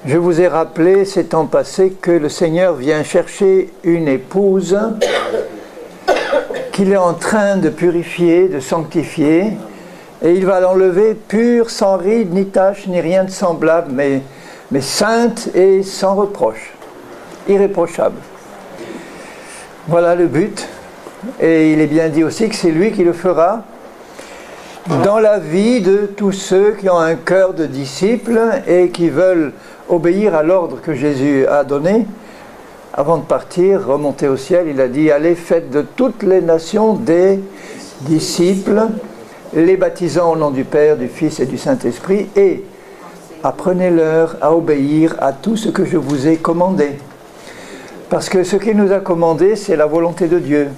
Je vous ai rappelé ces temps passés que le Seigneur vient chercher une épouse qu'il est en train de purifier, de sanctifier, et il va l'enlever pure, sans ride, ni tache, ni rien de semblable, mais sainte et sans reproche, irréprochable. Voilà le but, et il est bien dit aussi que c'est lui qui le fera dans la vie de tous ceux qui ont un cœur de disciples et qui veulent obéir à l'ordre que Jésus a donné. Avant de partir, remonter au ciel, il a dit « Allez, faites de toutes les nations des disciples, les baptisant au nom du Père, du Fils et du Saint-Esprit, et apprenez-leur à obéir à tout ce que je vous ai commandé. » Parce que ce qu'il nous a commandé, c'est la volonté de Dieu.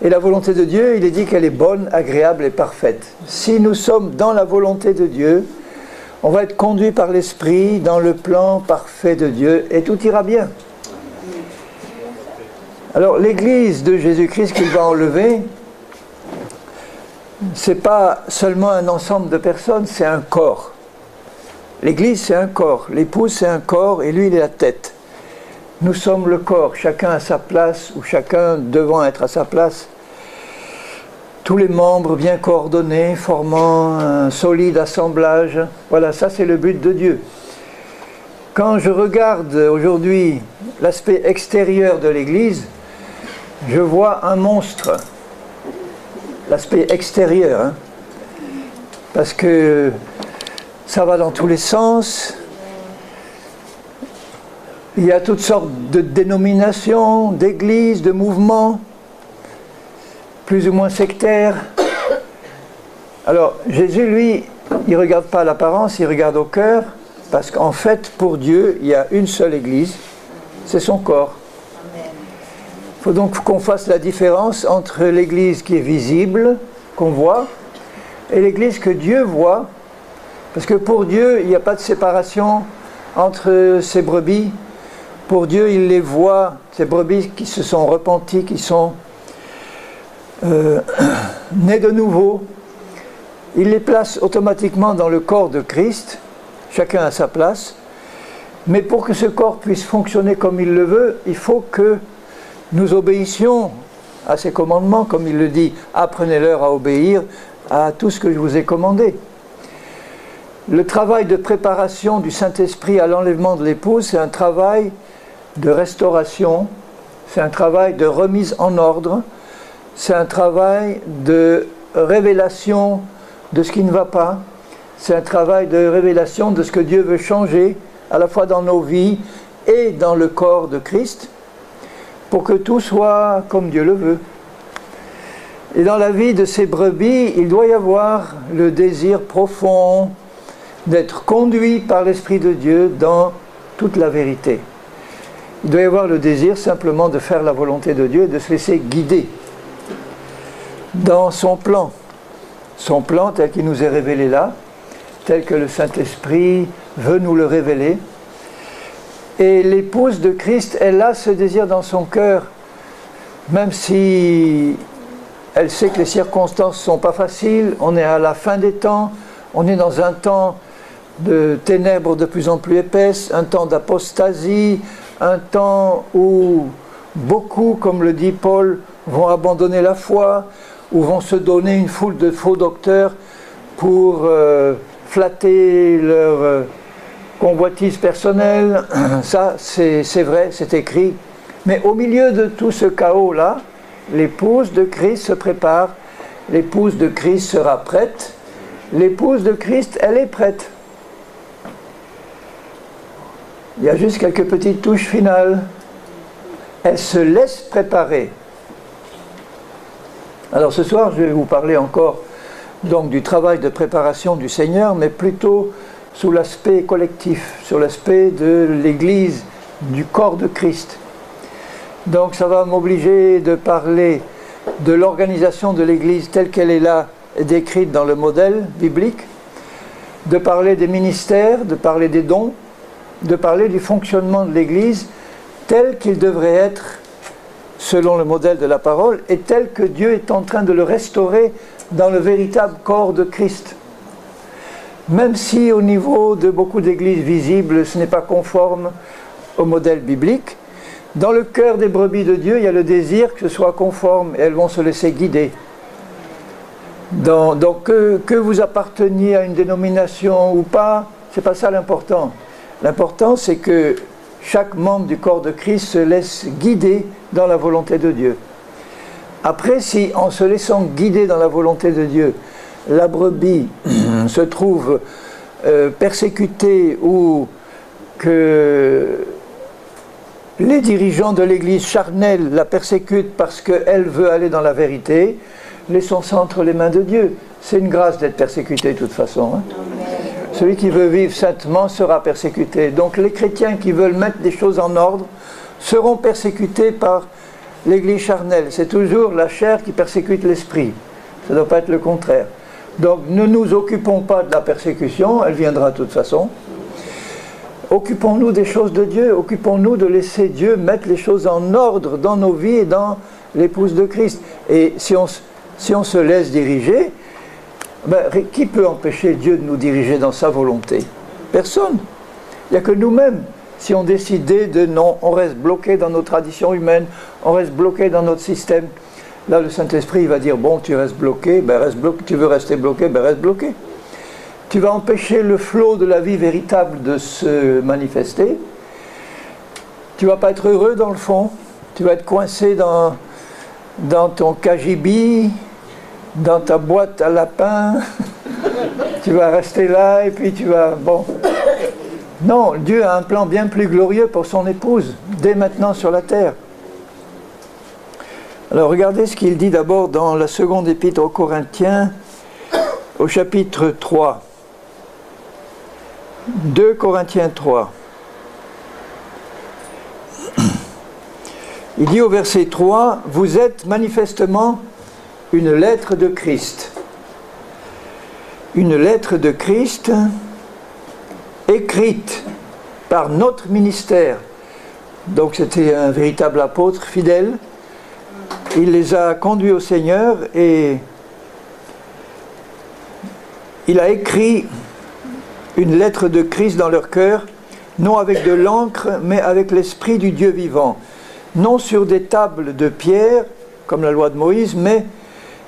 Et la volonté de Dieu, il est dit qu'elle est bonne, agréable et parfaite. Si nous sommes dans la volonté de Dieu, on va être conduit par l'Esprit dans le plan parfait de Dieu et tout ira bien. Alors l'Église de Jésus-Christ qu'il va enlever, ce n'est pas seulement un ensemble de personnes, c'est un corps. L'Église c'est un corps, l'épouse c'est un corps et lui il est la tête. Nous sommes le corps, chacun à sa place ou chacun devant être à sa place. Tous les membres bien coordonnés, formant un solide assemblage. Voilà, ça c'est le but de Dieu. Quand je regarde aujourd'hui l'aspect extérieur de l'Église, je vois un monstre. L'aspect extérieur, hein, parce que ça va dans tous les sens. Il y a toutes sortes de dénominations, d'églises, de mouvements, plus ou moins sectaires. Alors, Jésus, lui, il ne regarde pas l'apparence, il regarde au cœur, parce qu'en fait, pour Dieu, il y a une seule église, c'est son corps. Il faut donc qu'on fasse la différence entre l'église qui est visible, qu'on voit, et l'église que Dieu voit, parce que pour Dieu, il n'y a pas de séparation entre ses brebis. Pour Dieu, il les voit, ces brebis qui se sont repentis, qui sont nés de nouveau. Il les place automatiquement dans le corps de Christ, chacun à sa place. Mais pour que ce corps puisse fonctionner comme il le veut, il faut que nous obéissions à ses commandements, comme il le dit, apprenez-leur à obéir à tout ce que je vous ai commandé. Le travail de préparation du Saint-Esprit à l'enlèvement de l'épouse, c'est un travail de restauration, c'est un travail de remise en ordre, c'est un travail de révélation de ce qui ne va pas, c'est un travail de révélation de ce que Dieu veut changer, à la fois dans nos vies et dans le corps de Christ, pour que tout soit comme Dieu le veut. Et dans la vie de ces brebis, il doit y avoir le désir profond d'être conduit par l'Esprit de Dieu dans toute la vérité. Il doit y avoir le désir simplement de faire la volonté de Dieu et de se laisser guider dans son plan tel qu'il nous est révélé là, tel que le Saint-Esprit veut nous le révéler. Et l'épouse de Christ, elle a ce désir dans son cœur, même si elle sait que les circonstances ne sont pas faciles, on est à la fin des temps, on est dans un temps de ténèbres de plus en plus épaisses, un temps d'apostasie, un temps où beaucoup, comme le dit Paul, vont abandonner la foi, ou vont se donner une foule de faux docteurs pour flatter leur convoitise personnelle. Ça, c'est vrai, c'est écrit. Mais au milieu de tout ce chaos-là, l'épouse de Christ se prépare, l'épouse de Christ sera prête, l'épouse de Christ, elle est prête. Il y a juste quelques petites touches finales. Elle se laisse préparer. Alors ce soir, je vais vous parler encore donc du travail de préparation du Seigneur, mais plutôt sous l'aspect collectif, sur l'aspect de l'Église, du corps de Christ. Donc ça va m'obliger de parler de l'organisation de l'Église telle qu'elle est là, décrite dans le modèle biblique, de parler des ministères, de parler des dons, de parler du fonctionnement de l'Église tel qu'il devrait être selon le modèle de la parole et tel que Dieu est en train de le restaurer dans le véritable corps de Christ. même si au niveau de beaucoup d'églises visibles, ce n'est pas conforme au modèle biblique, dans le cœur des brebis de Dieu, il y a le désir que ce soit conforme et elles vont se laisser guider. Donc que vous apparteniez à une dénomination ou pas, c'est pas ça l'important. L'important, c'est que chaque membre du corps de Christ se laisse guider dans la volonté de Dieu. Après, si en se laissant guider dans la volonté de Dieu, la brebis se trouve persécutée ou que les dirigeants de l'église charnelle la persécutent parce qu'elle veut aller dans la vérité, laissons ça entre les mains de Dieu. C'est une grâce d'être persécuté de toute façon. Hein. Celui qui veut vivre saintement sera persécuté. Donc les chrétiens qui veulent mettre des choses en ordre seront persécutés par l'église charnelle. C'est toujours la chair qui persécute l'esprit. Ça ne doit pas être le contraire. Donc ne nous occupons pas de la persécution, elle viendra de toute façon. Occupons-nous des choses de Dieu, occupons-nous de laisser Dieu mettre les choses en ordre dans nos vies et dans l'épouse de Christ. Et si on se laisse diriger, qui peut empêcher Dieu de nous diriger dans sa volonté? Personne. Il n'y a que nous-mêmes. Si on décidait de non, on reste bloqué dans nos traditions humaines, on reste bloqué dans notre système. Là, le Saint-Esprit va dire, bon, tu restes bloqué, reste bloqué. Tu veux rester bloqué, reste bloqué. Tu vas empêcher le flot de la vie véritable de se manifester. Tu ne vas pas être heureux dans le fond. Tu vas être coincé dans ton cagibi, dans ta boîte à lapin. Tu vas rester là et puis tu vas... Bon. Non, Dieu a un plan bien plus glorieux pour son épouse, dès maintenant sur la terre. Alors regardez ce qu'il dit d'abord dans la seconde épître aux Corinthiens, au chapitre 3. 2 Corinthiens 3. Il dit au verset 3, « Vous êtes manifestement une lettre de Christ. » Une lettre de Christ écrite par notre ministère. Donc c'était un véritable apôtre fidèle. Il les a conduits au Seigneur et il a écrit une lettre de Christ dans leur cœur, non avec de l'encre, mais avec l'esprit du Dieu vivant. Non sur des tables de pierre, comme la loi de Moïse, mais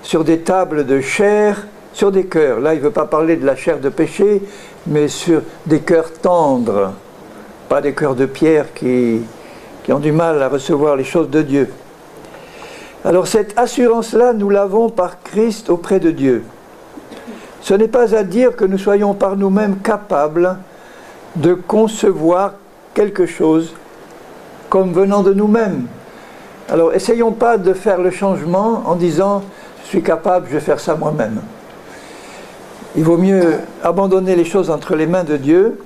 sur des tables de chair, sur des cœurs. Là, il ne veut pas parler de la chair de péché, mais sur des cœurs tendres, pas des cœurs de pierre qui ont du mal à recevoir les choses de Dieu. Alors cette assurance-là, nous l'avons par Christ auprès de Dieu. Ce n'est pas à dire que nous soyons par nous-mêmes capables de concevoir quelque chose comme venant de nous-mêmes. Alors essayons pas de faire le changement en disant « je suis capable, je vais faire ça moi-même ». Il vaut mieux abandonner les choses entre les mains de Dieu,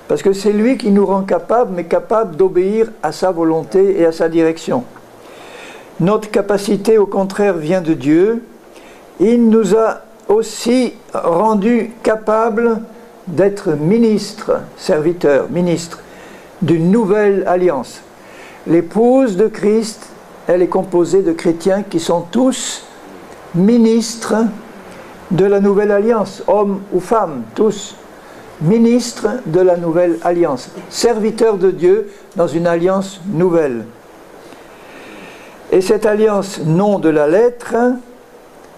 parce que c'est lui qui nous rend capables, mais capables d'obéir à sa volonté et à sa direction. Notre capacité, au contraire, vient de Dieu. Il nous a aussi rendus capables d'être ministres, serviteurs, ministres d'une nouvelle alliance. L'épouse de Christ, elle est composée de chrétiens qui sont tous ministres de la nouvelle alliance, hommes ou femmes, tous ministres de la nouvelle alliance, serviteurs de Dieu dans une alliance nouvelle. Et cette alliance, non de la lettre,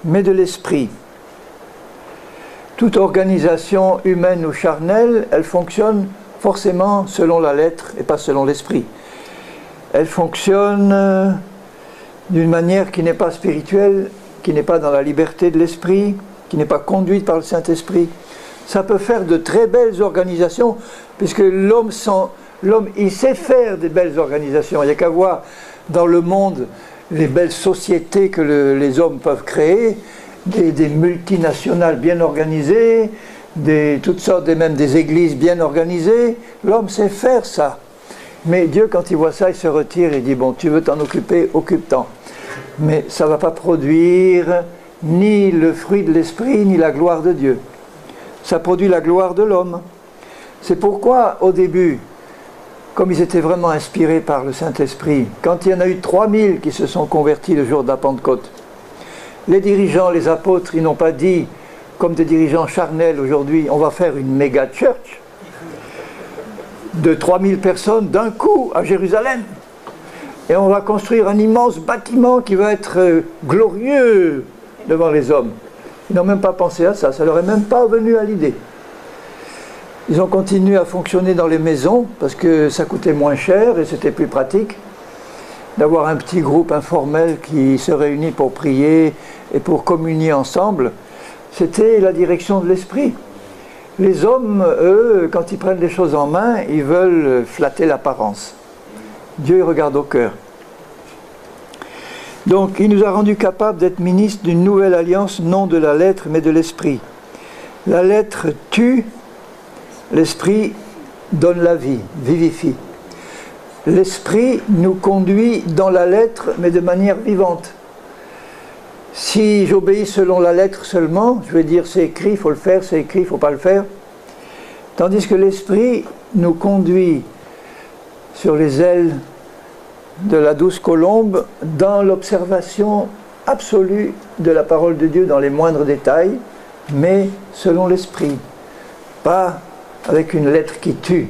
mais de l'esprit. Toute organisation humaine ou charnelle, elle fonctionne forcément selon la lettre et pas selon l'esprit. Elle fonctionne d'une manière qui n'est pas spirituelle, qui n'est pas dans la liberté de l'esprit, qui n'est pas conduite par le Saint-Esprit. Ça peut faire de très belles organisations, puisque l'homme, il sait faire des belles organisations. Il n'y a qu'à voir dans le monde les belles sociétés que les hommes peuvent créer, des multinationales bien organisées, toutes sortes, même des églises bien organisées. L'homme sait faire ça. Mais Dieu, quand il voit ça, il se retire et dit, bon, tu veux t'en occuper, occupe-t'en. Mais ça ne va pas produire ni le fruit de l'esprit, ni la gloire de Dieu. Ça produit la gloire de l'homme. C'est pourquoi, au début, comme ils étaient vraiment inspirés par le Saint-Esprit, quand il y en a eu 3000 qui se sont convertis le jour de la Pentecôte, les dirigeants, les apôtres, ils n'ont pas dit comme des dirigeants charnels aujourd'hui, on va faire une méga church de 3000 personnes d'un coup à Jérusalem. Et on va construire un immense bâtiment qui va être glorieux devant les hommes. Ils n'ont même pas pensé à ça, ça leur est même pas venu à l'idée. Ils ont continué à fonctionner dans les maisons parce que ça coûtait moins cher et c'était plus pratique d'avoir un petit groupe informel qui se réunit pour prier et pour communier ensemble. C'était la direction de l'esprit. Les hommes, eux, quand ils prennent les choses en main, ils veulent flatter l'apparence. Dieu, il regarde au cœur. Donc, il nous a rendus capables d'être ministres d'une nouvelle alliance, non de la lettre, mais de l'esprit. La lettre tue, l'esprit donne la vie, vivifie. L'esprit nous conduit dans la lettre, mais de manière vivante. Si j'obéis selon la lettre seulement, je vais dire c'est écrit, il faut le faire, c'est écrit, il ne faut pas le faire. Tandis que l'esprit nous conduit sur les ailes de la douce colombe dans l'observation absolue de la parole de Dieu dans les moindres détails, mais selon l'esprit, pas avec une lettre qui tue.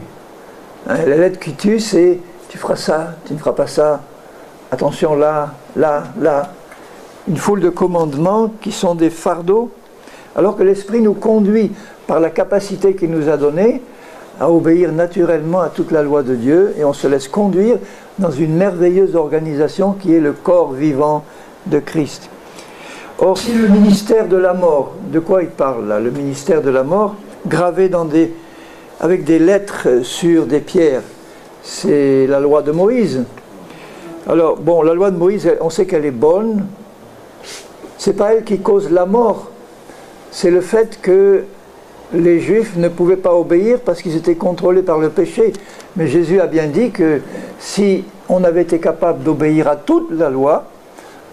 La lettre qui tue, c'est tu feras ça, tu ne feras pas ça, attention là, là, là. Une foule de commandements qui sont des fardeaux, alors que l'esprit nous conduit par la capacité qu'il nous a donnée à obéir naturellement à toute la loi de Dieu, et on se laisse conduire dans une merveilleuse organisation qui est le corps vivant de Christ. Or, si le ministère de la mort, de quoi il parle là? Le ministère de la mort, gravé avec des lettres sur des pierres, c'est la loi de Moïse. Alors, bon, la loi de Moïse, on sait qu'elle est bonne, c'est pas elle qui cause la mort, c'est le fait que les Juifs ne pouvaient pas obéir parce qu'ils étaient contrôlés par le péché. Mais Jésus a bien dit que si on avait été capable d'obéir à toute la loi,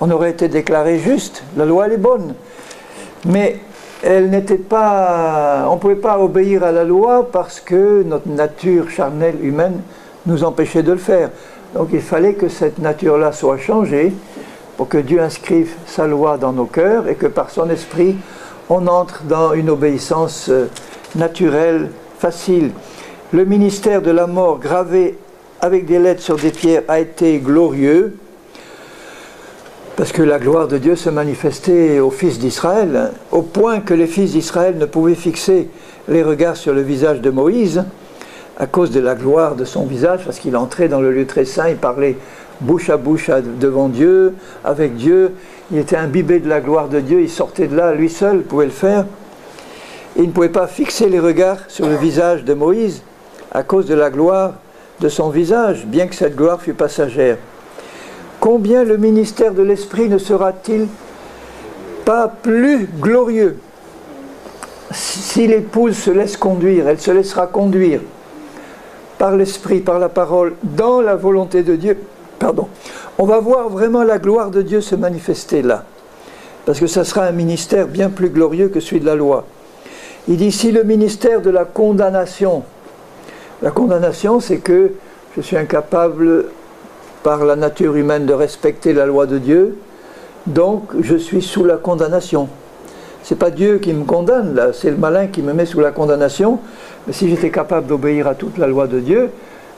on aurait été déclaré juste. La loi, elle est bonne. Mais elle n'était pas... On ne pouvait pas obéir à la loi parce que notre nature charnelle humaine nous empêchait de le faire. Donc il fallait que cette nature-là soit changée pour que Dieu inscrive sa loi dans nos cœurs et que par son esprit, on entre dans une obéissance naturelle, facile. Le ministère de la mort gravé avec des lettres sur des pierres a été glorieux parce que la gloire de Dieu se manifestait aux fils d'Israël, au point que les fils d'Israël ne pouvaient fixer les regards sur le visage de Moïse à cause de la gloire de son visage, parce qu'il entrait dans le lieu très saint, il parlait bouche à bouche devant Dieu, avec Dieu. Il était imbibé de la gloire de Dieu, il sortait de là, lui seul pouvait le faire. Et il ne pouvait pas fixer les regards sur le visage de Moïse à cause de la gloire de son visage, bien que cette gloire fût passagère. Combien le ministère de l'Esprit ne sera-t-il pas plus glorieux si l'épouse se laisse conduire, elle se laissera conduire par l'Esprit, par la parole, dans la volonté de Dieu. Pardon. On va voir vraiment la gloire de Dieu se manifester là. Parce que ça sera un ministère bien plus glorieux que celui de la loi. Il dit ici le ministère de la condamnation. La condamnation, c'est que je suis incapable par la nature humaine de respecter la loi de Dieu, donc je suis sous la condamnation. Ce n'est pas Dieu qui me condamne, là, c'est le malin qui me met sous la condamnation. Mais si j'étais capable d'obéir à toute la loi de Dieu,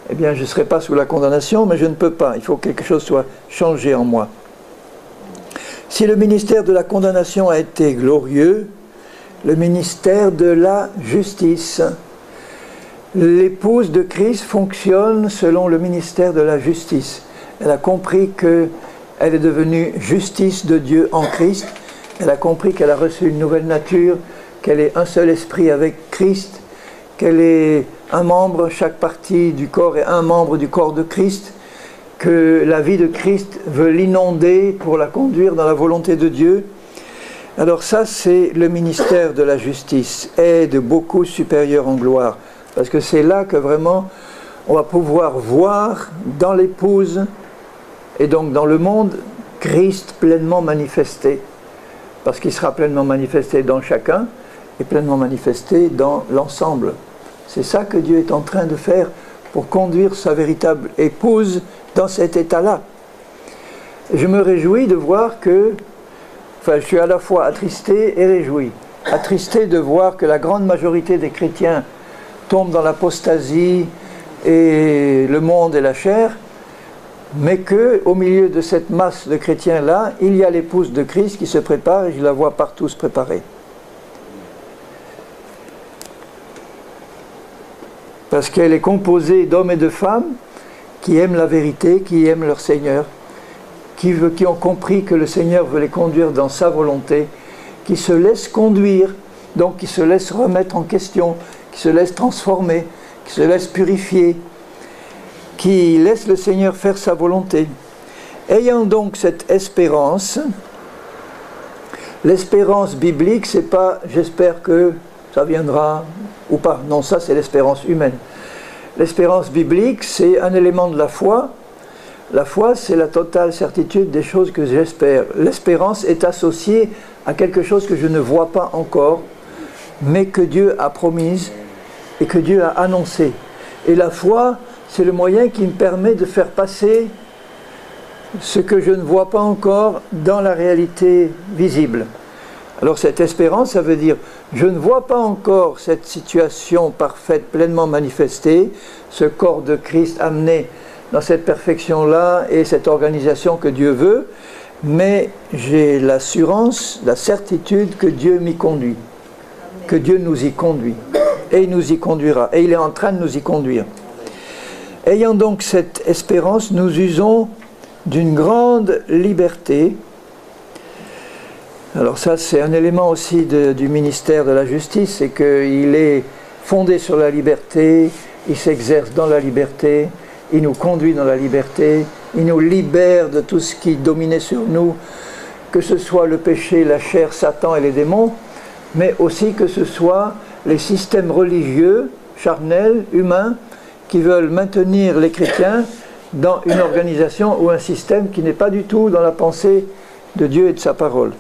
eh bien je ne serais pas sous la condamnation, mais je ne peux pas. Il faut que quelque chose soit changé en moi. Si le ministère de la condamnation a été glorieux, le ministère de la justice. L'épouse de Christ fonctionne selon le ministère de la justice. Elle a compris qu'elle est devenue justice de Dieu en Christ. Elle a compris qu'elle a reçu une nouvelle nature, qu'elle est un seul esprit avec Christ, qu'elle est un membre, chaque partie du corps est un membre du corps de Christ, que la vie de Christ veut l'inonder pour la conduire dans la volonté de Dieu. Alors ça, c'est le ministère de la justice, est de beaucoup supérieur en gloire, parce que c'est là que vraiment on va pouvoir voir dans l'épouse et donc dans le monde Christ pleinement manifesté, parce qu'il sera pleinement manifesté dans chacun et pleinement manifesté dans l'ensemble. C'est ça que Dieu est en train de faire pour conduire sa véritable épouse dans cet état-là. Je me réjouis de voir que, enfin je suis à la fois attristé et réjoui. attristé de voir que la grande majorité des chrétiens tombent dans l'apostasie et le monde et la chair, mais qu'au milieu de cette masse de chrétiens-là, il y a l'épouse de Christ qui se prépare, et je la vois partout se préparer. Parce qu'elle est composée d'hommes et de femmes qui aiment la vérité, qui aiment leur Seigneur, qui ont compris que le Seigneur veut les conduire dans sa volonté, qui se laissent conduire, donc qui se laissent remettre en question, qui se laissent transformer, qui se laissent purifier, qui laissent le Seigneur faire sa volonté. Ayant donc cette espérance, l'espérance biblique, c'est pas « j'espère que ça viendra » ou pas. Non, ça c'est l'espérance humaine. L'espérance biblique, c'est un élément de la foi. La foi, c'est la totale certitude des choses que j'espère. L'espérance est associée à quelque chose que je ne vois pas encore, mais que Dieu a promise et que Dieu a annoncé. Et la foi, c'est le moyen qui me permet de faire passer ce que je ne vois pas encore dans la réalité visible. Alors cette espérance, ça veut dire, je ne vois pas encore cette situation parfaite, pleinement manifestée, ce corps de Christ amené dans cette perfection-là et cette organisation que Dieu veut, mais j'ai l'assurance, la certitude que Dieu m'y conduit, que Dieu nous y conduit, et il nous y conduira, et il est en train de nous y conduire. Ayant donc cette espérance, nous usons d'une grande liberté. Alors ça, c'est un élément aussi du ministère de la justice, c'est qu'il est fondé sur la liberté, il s'exerce dans la liberté, il nous conduit dans la liberté, il nous libère de tout ce qui dominait sur nous, que ce soit le péché, la chair, Satan et les démons, mais aussi que ce soit les systèmes religieux, charnels, humains, qui veulent maintenir les chrétiens dans une organisation ou un système qui n'est pas du tout dans la pensée de Dieu et de sa parole.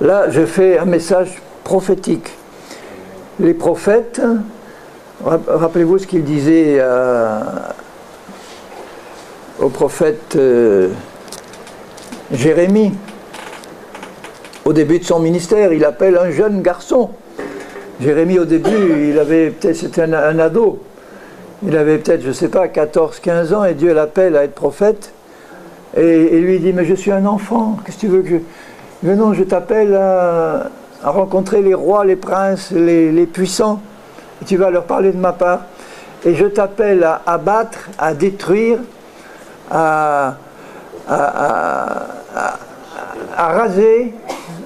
Là, je fais un message prophétique. Les prophètes, rappelez-vous ce qu'ils disaient au prophète Jérémie. Au début de son ministère, il appelle un jeune garçon. Jérémie, au début, il avait peut-être, c'était un ado. Il avait peut-être, je ne sais pas, 14, 15 ans, et Dieu l'appelle à être prophète. Et lui dit, mais je suis un enfant, qu'est-ce que tu veux que je... Mais non, je t'appelle à rencontrer les rois, les princes, les puissants, et tu vas leur parler de ma part. Et je t'appelle à abattre, à détruire, à raser,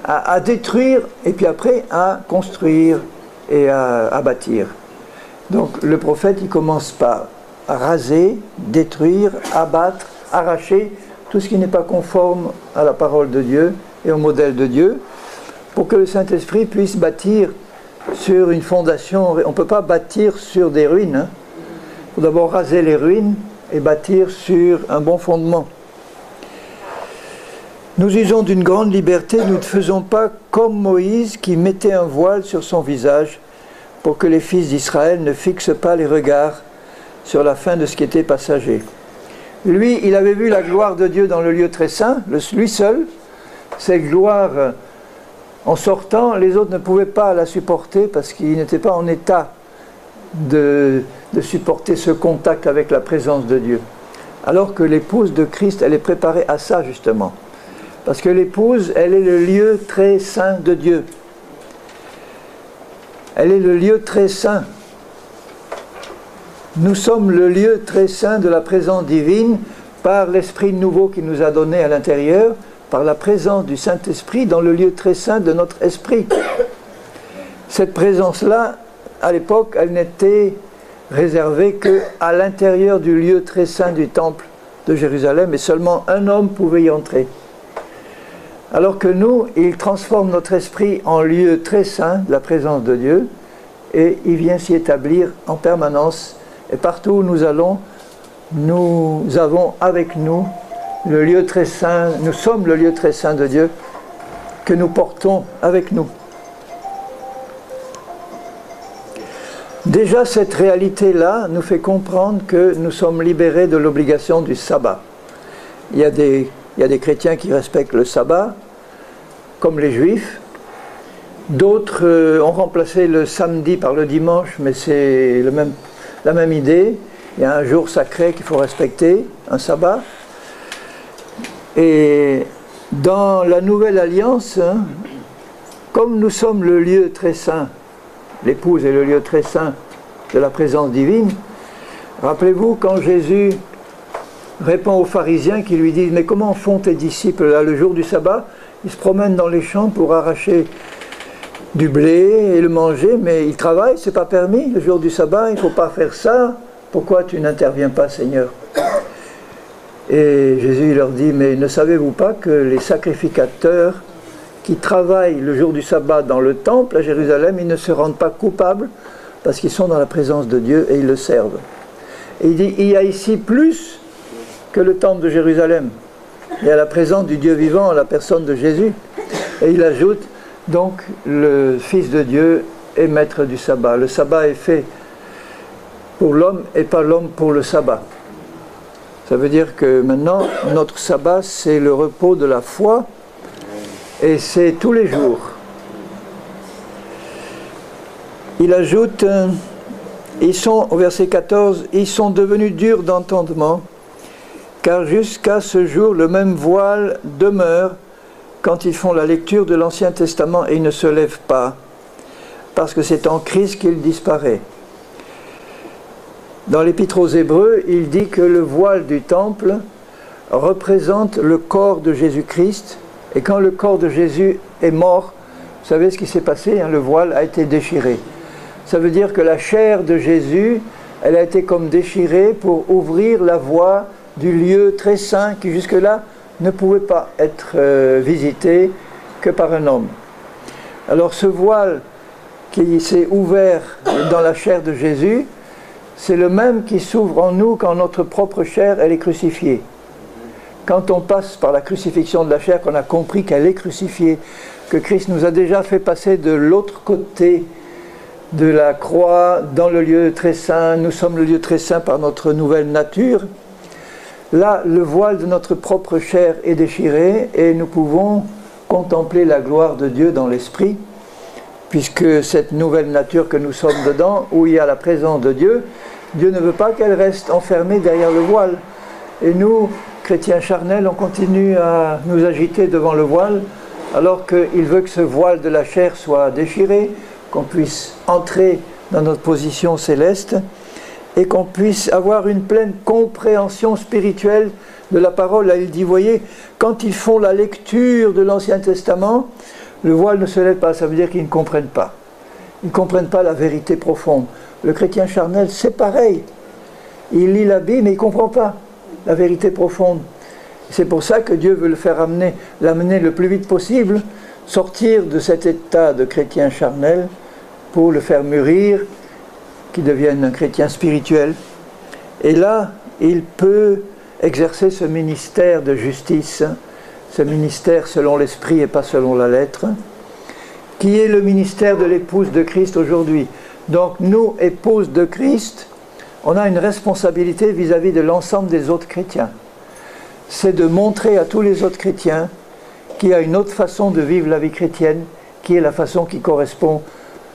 à détruire, et puis après à construire et à bâtir. Donc le prophète, il commence par raser, détruire, abattre, arracher, tout ce qui n'est pas conforme à la parole de Dieu et au modèle de Dieu, pour que le Saint-Esprit puisse bâtir sur une fondation. On ne peut pas bâtir sur des ruines, hein. Il faut d'abord raser les ruines et bâtir sur un bon fondement. Nous usons d'une grande liberté, nous ne faisons pas comme Moïse qui mettait un voile sur son visage pour que les fils d'Israël ne fixent pas les regards sur la fin de ce qui était passager. Lui, il avait vu la gloire de Dieu dans le lieu très saint, lui seul. Cette gloire, en sortant, les autres ne pouvaient pas la supporter parce qu'ils n'étaient pas en état de supporter ce contact avec la présence de Dieu. Alors que l'épouse de Christ, elle est préparée à ça justement. Parce que l'épouse, elle est le lieu très saint de Dieu. Elle est le lieu très saint. Nous sommes le lieu très saint de la présence divine par l'Esprit nouveau qu'il nous a donné à l'intérieur, par la présence du Saint-Esprit dans le lieu très saint de notre esprit. Cette présence-là, à l'époque, elle n'était réservée qu'à l'intérieur du lieu très saint du temple de Jérusalem, et seulement un homme pouvait y entrer. Alors que nous, il transforme notre esprit en lieu très saint de la présence de Dieu, et il vient s'y établir en permanence. Et partout où nous allons, nous avons avec nous le lieu très saint, nous sommes le lieu très saint de Dieu que nous portons avec nous. Déjà cette réalité-là nous fait comprendre que nous sommes libérés de l'obligation du sabbat. Il y a des Il y a des chrétiens qui respectent le sabbat, comme les juifs. D'autres ont remplacé le samedi par le dimanche, mais c'est la même idée. Il y a un jour sacré qu'il faut respecter, un sabbat. Et dans la nouvelle alliance, comme nous sommes le lieu très saint, l'épouse est le lieu très saint de la présence divine, rappelez-vous quand Jésus répond aux pharisiens qui lui disent « Mais comment font tes disciples là, le jour du sabbat? Ils se promènent dans les champs pour arracher du blé et le manger, mais ils travaillent, c'est pas permis, le jour du sabbat, il ne faut pas faire ça. Pourquoi tu n'interviens pas, Seigneur ?» Et Jésus leur dit « Mais ne savez-vous pas que les sacrificateurs qui travaillent le jour du sabbat dans le temple à Jérusalem, ils ne se rendent pas coupables parce qu'ils sont dans la présence de Dieu et ils le servent. » Et il dit « Il y a ici plus que le temple de Jérusalem. Il y a la présence du Dieu vivant, la personne de Jésus. » Et il ajoute « Donc le Fils de Dieu est maître du sabbat. Le sabbat est fait pour l'homme et pas l'homme pour le sabbat. » Ça veut dire que maintenant, notre sabbat, c'est le repos de la foi et c'est tous les jours. Il ajoute, ils sont, au verset 14, « Ils sont devenus durs d'entendement, car jusqu'à ce jour, le même voile demeure quand ils font la lecture de l'Ancien Testament et ils ne se lèvent pas, parce que c'est en Christ qu'il disparaît. » Dans l'Épître aux Hébreux, il dit que le voile du temple représente le corps de Jésus-Christ, et quand le corps de Jésus est mort, vous savez ce qui s'est passé, hein, le voile a été déchiré. Ça veut dire que la chair de Jésus, elle a été comme déchirée pour ouvrir la voie du lieu très saint qui jusque-là ne pouvait pas être visité que par un homme. Alors ce voile qui s'est ouvert dans la chair de Jésus, c'est le même qui s'ouvre en nous quand notre propre chair elle est crucifiée. Quand on passe par la crucifixion de la chair, qu'on a compris qu'elle est crucifiée, que Christ nous a déjà fait passer de l'autre côté de la croix dans le lieu très saint, nous sommes le lieu très saint par notre nouvelle nature. Là, le voile de notre propre chair est déchiré et nous pouvons contempler la gloire de Dieu dans l'esprit, puisque cette nouvelle nature que nous sommes dedans, où il y a la présence de Dieu, Dieu ne veut pas qu'elle reste enfermée derrière le voile. Et nous, chrétiens charnels, on continue à nous agiter devant le voile, alors qu'il veut que ce voile de la chair soit déchiré, qu'on puisse entrer dans notre position céleste, et qu'on puisse avoir une pleine compréhension spirituelle de la parole. Là, il dit, voyez, quand ils font la lecture de l'Ancien Testament, le voile ne se lève pas, ça veut dire qu'ils ne comprennent pas. Ils ne comprennent pas la vérité profonde. Le chrétien charnel, c'est pareil. Il lit la Bible, mais il ne comprend pas la vérité profonde. C'est pour ça que Dieu veut le faire l'amener le plus vite possible, sortir de cet état de chrétien charnel pour le faire mûrir, qu'il devienne un chrétien spirituel. Et là, il peut exercer ce ministère de justice, ce ministère selon l'esprit et pas selon la lettre, qui est le ministère de l'épouse de Christ aujourd'hui. Donc nous, épouses de Christ, on a une responsabilité vis-à-vis de l'ensemble des autres chrétiens. C'est de montrer à tous les autres chrétiens qu'il y a une autre façon de vivre la vie chrétienne, qui est la façon qui correspond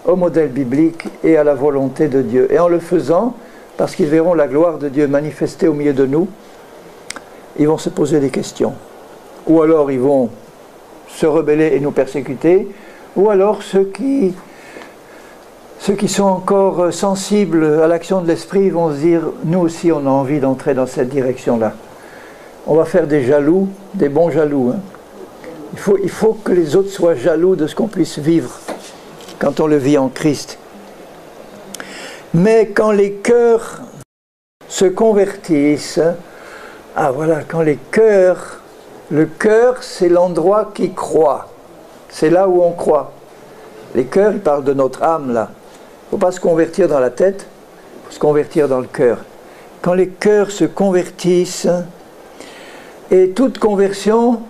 au modèle biblique et à la volonté de Dieu. Et en le faisant, parce qu'ils verront la gloire de Dieu manifestée au milieu de nous, ils vont se poser des questions. Ou alors ils vont se rebeller et nous persécuter, ou alors ceux qui sont encore sensibles à l'action de l'esprit vont se dire, nous aussi on a envie d'entrer dans cette direction-là. On va faire des jaloux, des bons jaloux. Hein. Il faut que les autres soient jaloux de ce qu'on puisse vivre quand on le vit en Christ. Mais quand les cœurs se convertissent, quand les cœurs, le cœur c'est l'endroit qui croit, c'est là où on croit. Les cœurs, ils parlent de notre âme là. Il ne faut pas se convertir dans la tête, il faut se convertir dans le cœur. Quand les cœurs se convertissent, et toute conversion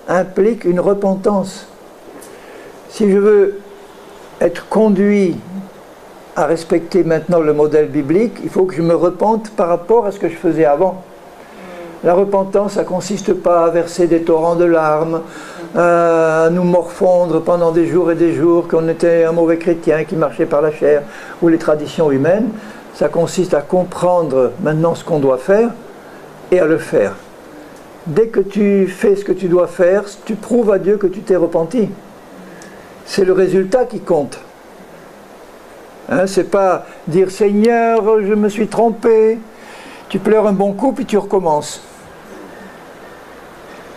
implique une repentance. Si je veux être conduit à respecter maintenant le modèle biblique, il faut que je me repente par rapport à ce que je faisais avant. La repentance, ça ne consiste pas à verser des torrents de larmes, à nous morfondre pendant des jours et des jours qu'on était un mauvais chrétien qui marchait par la chair ou les traditions humaines. Ça consiste à comprendre maintenant ce qu'on doit faire et à le faire. Dès que tu fais ce que tu dois faire, tu prouves à Dieu que tu t'es repenti. C'est le résultat qui compte. Hein, c'est pas dire « Seigneur, je me suis trompé ». Tu pleures un bon coup, puis tu recommences.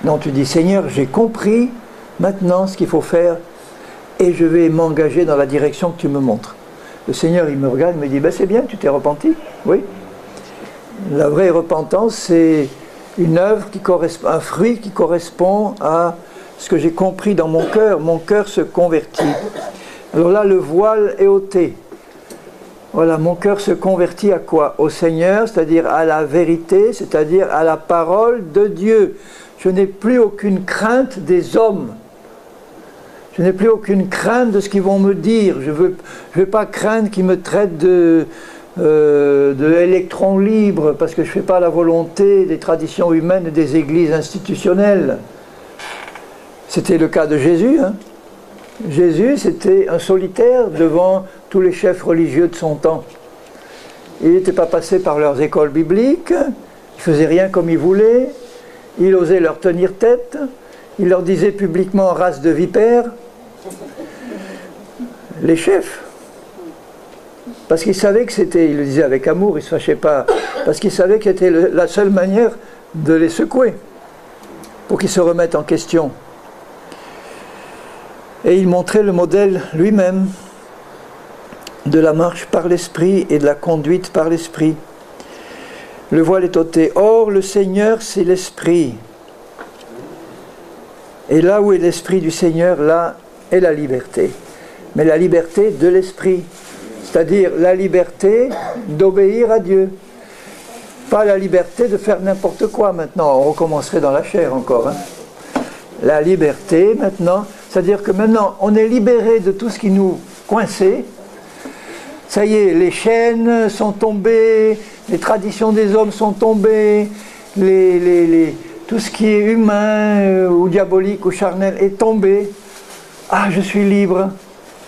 Non, tu dis « Seigneur, j'ai compris maintenant ce qu'il faut faire et je vais m'engager dans la direction que tu me montres. » Le Seigneur, il me regarde, il me dit ben, « C'est bien, tu t'es repenti. » Oui. La vraie repentance, c'est une œuvre qui correspond, un fruit qui correspond à ce que j'ai compris dans mon cœur. Mon cœur se convertit. Alors là, le voile est ôté. Voilà, mon cœur se convertit à quoi? Au Seigneur, c'est-à-dire à la vérité, c'est-à-dire à la parole de Dieu. Je n'ai plus aucune crainte des hommes. Je n'ai plus aucune crainte de ce qu'ils vont me dire. Je veux pas craindre qu'ils me traitent de électron libre parce que je ne fais pas la volonté des traditions humaines et des églises institutionnelles. C'était le cas de Jésus. Hein. Jésus, c'était un solitaire devant tous les chefs religieux de son temps. Il n'était pas passé par leurs écoles bibliques, il ne faisait rien comme il voulait, il osait leur tenir tête, il leur disait publiquement race de vipères. Les chefs. Parce qu'il savait que c'était, il le disait avec amour, il ne se fâchait pas, parce qu'il savait que c'était la seule manière de les secouer, pour qu'ils se remettent en question. Et il montrait le modèle lui-même de la marche par l'esprit et de la conduite par l'esprit. Le voile est ôté. Or, le Seigneur, c'est l'esprit. Et là où est l'esprit du Seigneur, là est la liberté. Mais la liberté de l'esprit. C'est-à-dire la liberté d'obéir à Dieu. Pas la liberté de faire n'importe quoi maintenant. On recommencerait dans la chair encore. Hein. La liberté maintenant, c'est-à-dire que maintenant on est libéré de tout ce qui nous coinçait. Ça y est, les chaînes sont tombées, les traditions des hommes sont tombées, tout ce qui est humain ou diabolique ou charnel est tombé. Ah, je suis libre.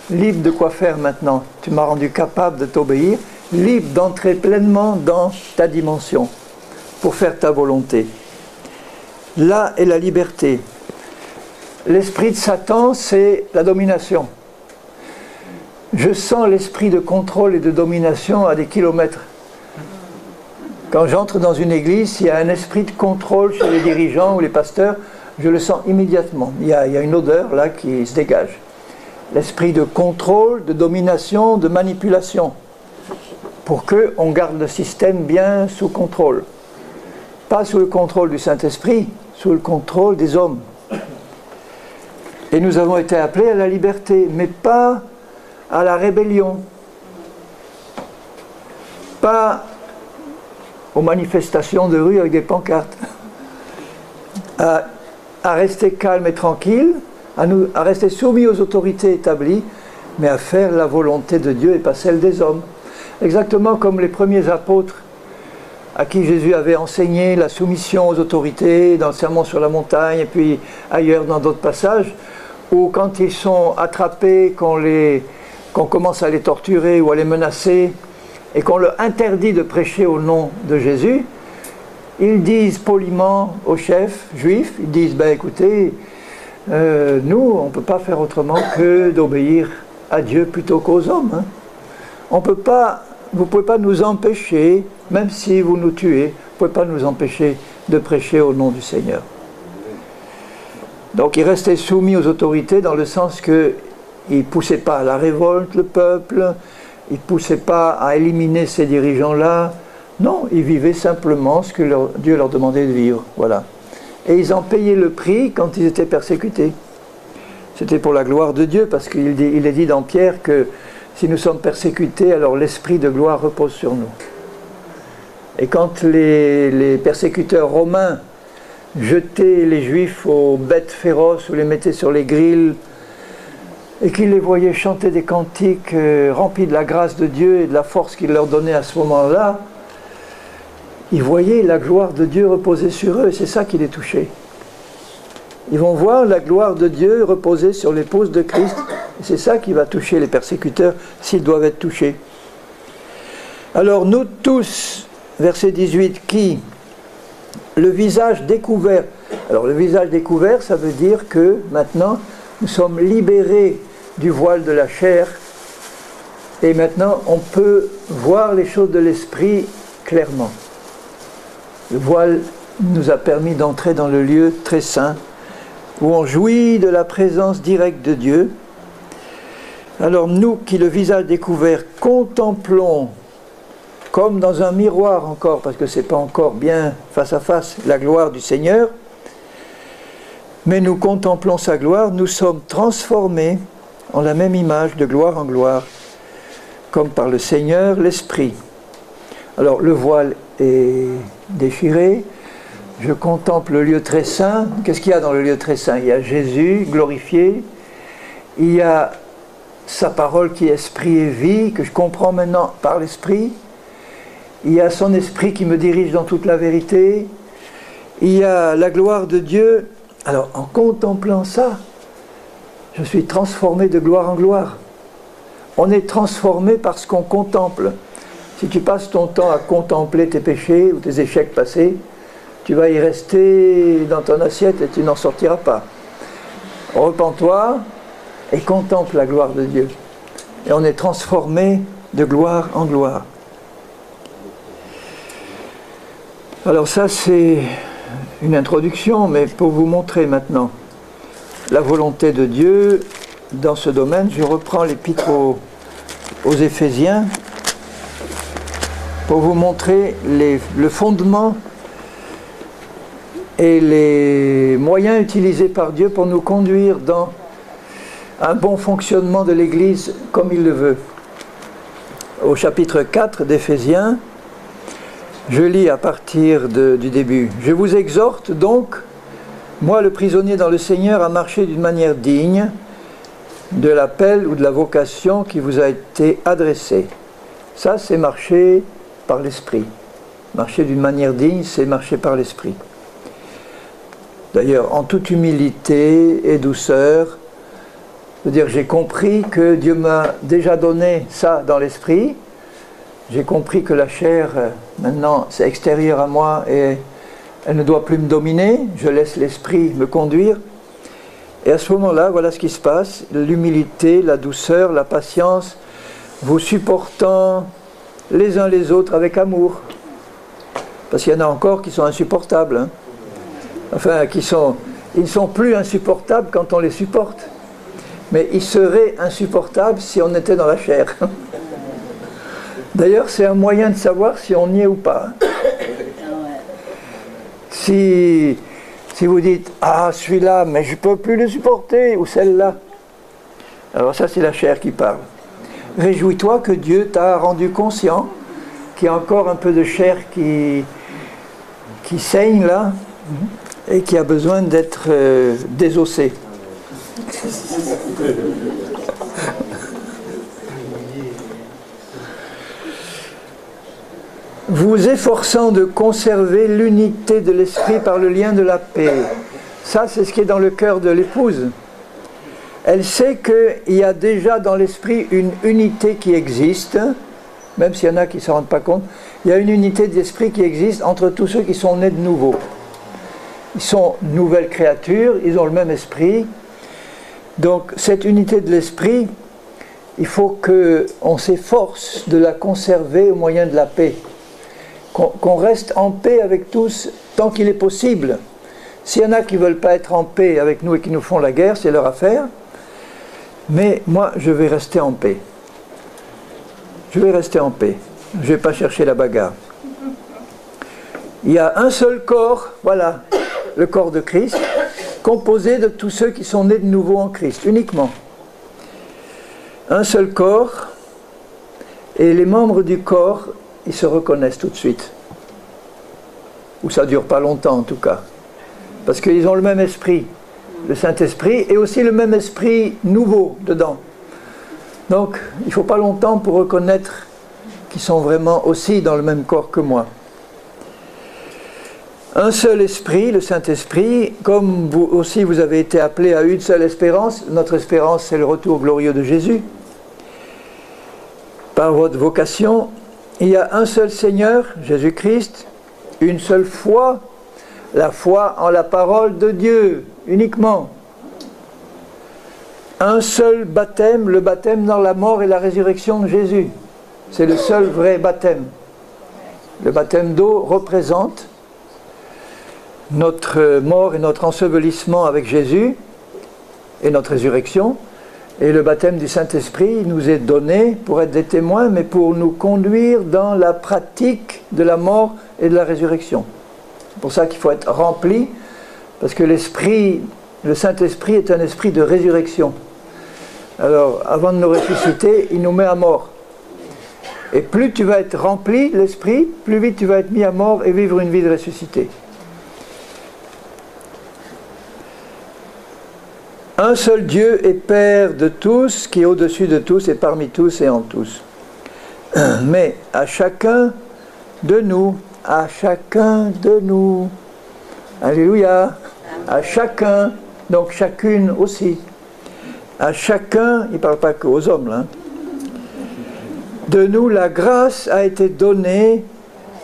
Libre de quoi faire maintenant? Tu m'as rendu capable de t'obéir, libre d'entrer pleinement dans ta dimension pour faire ta volonté. Là est la liberté. L'esprit de Satan, c'est la domination. Je sens l'esprit de contrôle et de domination à des kilomètres. Quand j'entre dans une église, s'il y a un esprit de contrôle chez les dirigeants ou les pasteurs, je le sens immédiatement. Il y a une odeur là qui se dégage. L'esprit de contrôle, de domination, de manipulation, pour qu'on garde le système bien sous contrôle. Pas sous le contrôle du Saint-Esprit, sous le contrôle des hommes. Et nous avons été appelés à la liberté, mais pas à la rébellion, pas aux manifestations de rue avec des pancartes, à rester calme et tranquille, à rester soumis aux autorités établies, mais à faire la volonté de Dieu et pas celle des hommes. Exactement comme les premiers apôtres à qui Jésus avait enseigné la soumission aux autorités dans le Sermon sur la montagne et puis ailleurs dans d'autres passages, où quand ils sont attrapés, qu'on commence à les torturer ou à les menacer et qu'on leur interdit de prêcher au nom de Jésus, ils disent poliment aux chefs juifs, ils disent ben écoutez, nous on ne peut pas faire autrement que d'obéir à Dieu plutôt qu'aux hommes. Hein. Vous ne pouvez pas nous empêcher, même si vous nous tuez, vous ne pouvez pas nous empêcher de prêcher au nom du Seigneur. Donc il restait soumis aux autorités dans le sens qu'il ne poussait pas à la révolte le peuple, il ne poussait pas à éliminer ces dirigeants-là. Non, ils vivaient simplement ce que Dieu leur demandait de vivre. Voilà. Et ils en payaient le prix quand ils étaient persécutés. C'était pour la gloire de Dieu, parce qu'il est dit dans Pierre que si nous sommes persécutés, alors l'esprit de gloire repose sur nous. Et quand les persécuteurs romains jetaient les Juifs aux bêtes féroces ou les mettaient sur les grilles, et qu'ils les voyaient chanter des cantiques remplis de la grâce de Dieu et de la force qu'il leur donnait à ce moment-là, ils voyaient la gloire de Dieu reposer sur eux, et c'est ça qui les touchait. Ils vont voir la gloire de Dieu reposer sur l'épouse de Christ, et c'est ça qui va toucher les persécuteurs, s'ils doivent être touchés. Alors nous tous, verset 18, qui, le visage découvert, alors le visage découvert, ça veut dire que maintenant, nous sommes libérés du voile de la chair, et maintenant on peut voir les choses de l'esprit clairement. Le voile nous a permis d'entrer dans le lieu très saint, où on jouit de la présence directe de Dieu. Alors nous qui, le visage découvert, contemplons, comme dans un miroir encore, parce que ce n'est pas encore bien face à face, la gloire du Seigneur, mais nous contemplons sa gloire, nous sommes transformés en la même image de gloire en gloire, comme par le Seigneur l'Esprit. Alors le voile est déchiré, je contemple le lieu très saint. Qu'est-ce qu'il y a dans le lieu très saint? Il y a Jésus glorifié, il y a sa parole qui est esprit et vie, que je comprends maintenant par l'Esprit, il y a son Esprit qui me dirige dans toute la vérité, il y a la gloire de Dieu. Alors en contemplant ça, je suis transformé de gloire en gloire. On est transformé par ce qu'on contemple. Si tu passes ton temps à contempler tes péchés ou tes échecs passés, tu vas y rester dans ton assiette et tu n'en sortiras pas. Repens-toi et contemple la gloire de Dieu. Et on est transformé de gloire en gloire. Alors ça c'est une introduction, mais pour vous montrer maintenant la volonté de Dieu dans ce domaine, je reprends l'épître aux Éphésiens pour vous montrer le fondement et les moyens utilisés par Dieu pour nous conduire dans un bon fonctionnement de l'Église comme il le veut. Au chapitre 4 d'Éphésiens, je lis à partir du début. « Je vous exhorte donc, moi le prisonnier dans le Seigneur, à marcher d'une manière digne de l'appel ou de la vocation qui vous a été adressée. » Ça, c'est marcher par l'Esprit. Marcher d'une manière digne, c'est marcher par l'Esprit. D'ailleurs, en toute humilité et douceur, c'est-à-dire j'ai compris que Dieu m'a déjà donné ça dans l'Esprit. J'ai compris que la chair, maintenant, c'est extérieur à moi et elle ne doit plus me dominer. Je laisse l'Esprit me conduire. Et à ce moment-là, voilà ce qui se passe. L'humilité, la douceur, la patience, vous supportant les uns les autres avec amour. Parce qu'il y en a encore qui sont insupportables. Hein. Enfin, ils ne sont plus insupportables quand on les supporte. Mais ils seraient insupportables si on était dans la chair. D'ailleurs, c'est un moyen de savoir si on y est ou pas. Si vous dites « Ah, celui-là, mais je ne peux plus le supporter » ou celle-là. Alors ça, c'est la chair qui parle. Réjouis-toi que Dieu t'a rendu conscient qu'il y a encore un peu de chair qui saigne là et qui a besoin d'être désossé. Vous efforçant de conserver l'unité de l'esprit par le lien de la paix. Ça, c'est ce qui est dans le cœur de l'épouse. Elle sait qu'il y a déjà dans l'esprit une unité qui existe, même s'il y en a qui ne s'en rendent pas compte. Il y a une unité d'esprit qui existe entre tous ceux qui sont nés de nouveau. Ils sont nouvelles créatures, ils ont le même esprit. Donc cette unité de l'esprit, il faut qu'on s'efforce de la conserver au moyen de la paix. Qu'on reste en paix avec tous tant qu'il est possible. S'il y en a qui ne veulent pas être en paix avec nous et qui nous font la guerre, c'est leur affaire. Mais moi, je vais rester en paix. Je vais rester en paix. Je ne vais pas chercher la bagarre. Il y a un seul corps, voilà, le corps de Christ, composé de tous ceux qui sont nés de nouveau en Christ, uniquement. Un seul corps, et les membres du corps, ils se reconnaissent tout de suite. Ou ça ne dure pas longtemps en tout cas. Parce qu'ils ont le même esprit, le Saint-Esprit, et aussi le même esprit nouveau dedans. Donc, il ne faut pas longtemps pour reconnaître qu'ils sont vraiment aussi dans le même corps que moi. Un seul esprit, le Saint-Esprit, comme vous aussi vous avez été appelés à une seule espérance. Notre espérance, c'est le retour glorieux de Jésus. Par votre vocation, il y a un seul Seigneur, Jésus-Christ, une seule foi, la foi en la parole de Dieu, uniquement. Un seul baptême, le baptême dans la mort et la résurrection de Jésus. C'est le seul vrai baptême. Le baptême d'eau représente notre mort et notre ensevelissement avec Jésus et notre résurrection. Et le baptême du Saint-Esprit nous est donné pour être des témoins, mais pour nous conduire dans la pratique de la mort et de la résurrection. C'est pour ça qu'il faut être rempli, parce que l'Esprit, le Saint-Esprit est un esprit de résurrection. Alors, avant de nous ressusciter, il nous met à mort. Et plus tu vas être rempli, l'Esprit, plus vite tu vas être mis à mort et vivre une vie de ressuscité. Un seul Dieu est Père de tous, qui est au-dessus de tous et parmi tous et en tous. Mais à chacun de nous, alléluia, à chacun, donc chacune aussi, à chacun, il ne parle pas qu'aux hommes, là, de nous la grâce a été donnée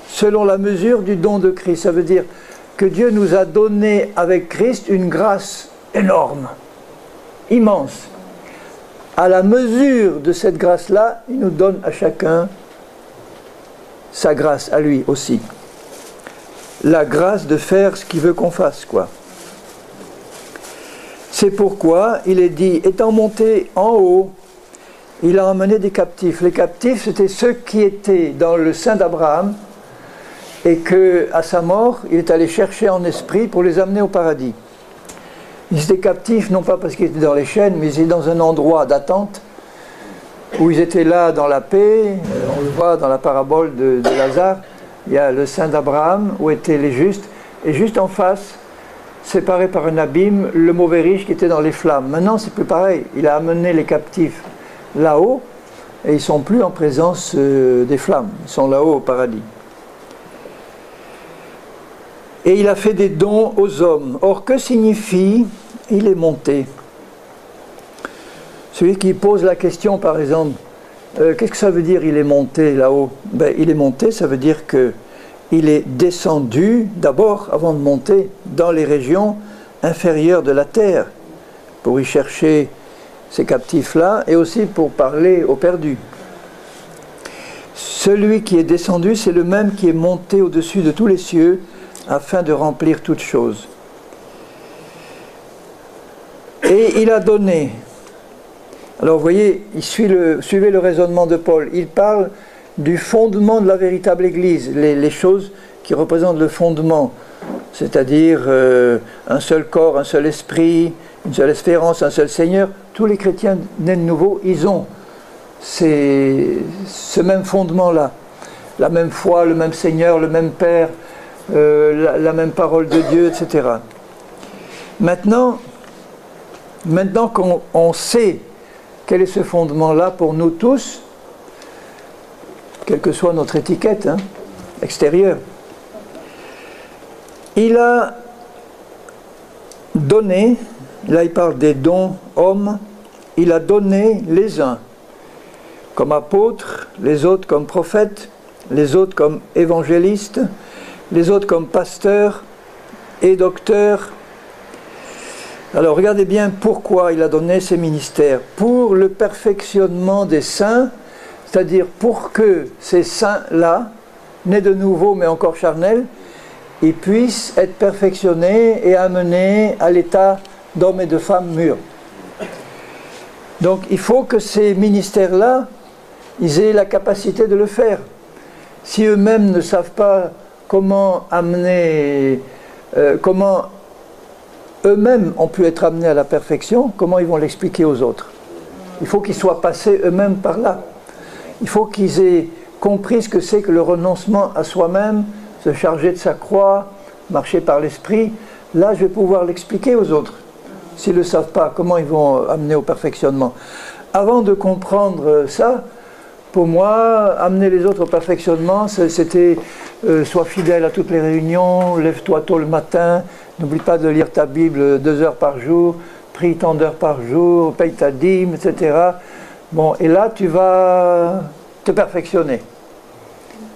selon la mesure du don de Christ. Ça veut dire que Dieu nous a donné avec Christ une grâce énorme, immense. À la mesure de cette grâce-là, il nous donne à chacun sa grâce, à lui aussi. La grâce de faire ce qu'il veut qu'on fasse, quoi. C'est pourquoi il est dit, étant monté en haut, il a emmené des captifs. Les captifs, c'était ceux qui étaient dans le sein d'Abraham et qu'à sa mort, il est allé chercher en esprit pour les amener au paradis. Ils étaient captifs, non pas parce qu'ils étaient dans les chaînes, mais ils étaient dans un endroit d'attente où ils étaient là dans la paix. On le voit dans la parabole de Lazare. Il y a le sein d'Abraham où étaient les justes, et juste en face, séparé par un abîme, le mauvais riche qui était dans les flammes. Maintenant, c'est plus pareil. Il a amené les captifs là-haut, et ils ne sont plus en présence des flammes. Ils sont là-haut au paradis. Et il a fait des dons aux hommes. Or, que signifie « il est monté » ? Celui qui pose la question, par exemple, qu'est-ce que ça veut dire « il est monté là-haut » ? Ben, il est monté, ça veut dire qu'il est descendu, d'abord, avant de monter, dans les régions inférieures de la terre, pour y chercher ces captifs-là, et aussi pour parler aux perdus. Celui qui est descendu, c'est le même qui est monté au-dessus de tous les cieux, afin de remplir toutes choses. Et il a donné. Alors vous voyez, suivez le raisonnement de Paul. Il parle du fondement de la véritable Église, les choses qui représentent le fondement, c'est-à-dire un seul corps, un seul esprit, une seule espérance, un seul Seigneur. Tous les chrétiens nés de nouveau, ils ont ce même fondement-là, la même foi, le même Seigneur, le même Père, la même parole de Dieu, etc. Maintenant qu'on sait quel est ce fondement-là pour nous tous, quelle que soit notre étiquette extérieure, il a donné, là il parle des dons hommes, il a donné les uns comme apôtres, les autres comme prophètes, les autres comme évangélistes, les autres comme pasteurs et docteurs. Alors regardez bien pourquoi il a donné ces ministères. Pour le perfectionnement des saints, c'est-à-dire pour que ces saints-là, nés de nouveau mais encore charnels, ils puissent être perfectionnés et amenés à l'état d'hommes et de femmes mûrs. Donc il faut que ces ministères-là, ils aient la capacité de le faire. Si eux-mêmes ne savent pas comment amener, comment eux-mêmes ont pu être amenés à la perfection, comment ils vont l'expliquer aux autres? Il faut qu'ils soient passés eux-mêmes par là. Il faut qu'ils aient compris ce que c'est que le renoncement à soi-même, se charger de sa croix, marcher par l'esprit. Là, je vais pouvoir l'expliquer aux autres. S'ils ne le savent pas, comment ils vont amener au perfectionnement? Avant de comprendre ça, pour moi, amener les autres au perfectionnement, c'était sois fidèle à toutes les réunions, lève-toi tôt le matin, n'oublie pas de lire ta Bible 2 heures par jour, prie tant d'heures par jour, paye ta dîme, etc. Bon, et là, tu vas te perfectionner.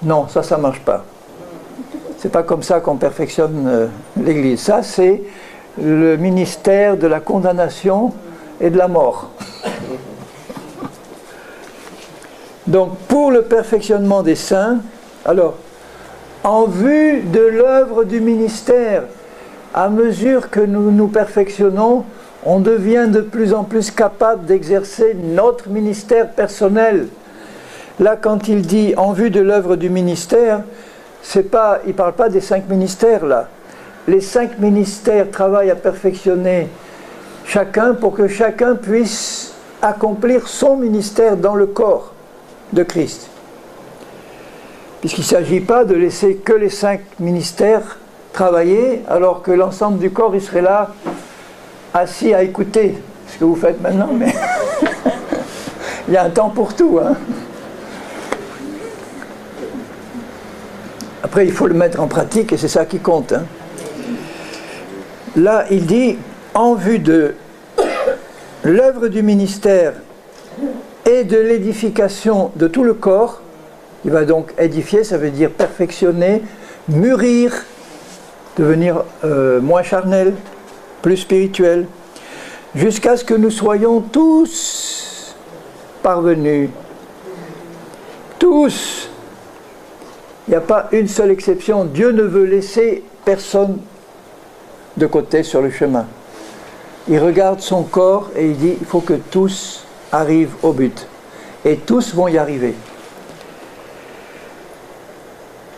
Non, ça ne marche pas. C'est pas comme ça qu'on perfectionne l'Église. Ça, c'est le ministère de la condamnation et de la mort. Donc, pour le perfectionnement des saints, alors, en vue de l'œuvre du ministère, à mesure que nous nous perfectionnons, on devient de plus en plus capable d'exercer notre ministère personnel. Là, quand il dit « en vue de l'œuvre du ministère », il ne parle pas des 5 ministères, là. Les 5 ministères travaillent à perfectionner chacun pour que chacun puisse accomplir son ministère dans le corps de Christ. Puisqu'il ne s'agit pas de laisser que les 5 ministères travailler, alors que l'ensemble du corps, il serait là, assis à écouter ce que vous faites maintenant, mais il y a un temps pour tout, hein. Après, il faut le mettre en pratique et c'est ça qui compte, hein. Là, il dit, en vue de l'œuvre du ministère et de l'édification de tout le corps, il va donc édifier, ça veut dire perfectionner, mûrir, devenir moins charnel, plus spirituel, jusqu'à ce que nous soyons tous parvenus. Tous. Il n'y a pas une seule exception. Dieu ne veut laisser personne de côté sur le chemin. Il regarde son corps et il dit, il faut que tous arrivent au but. Et tous vont y arriver.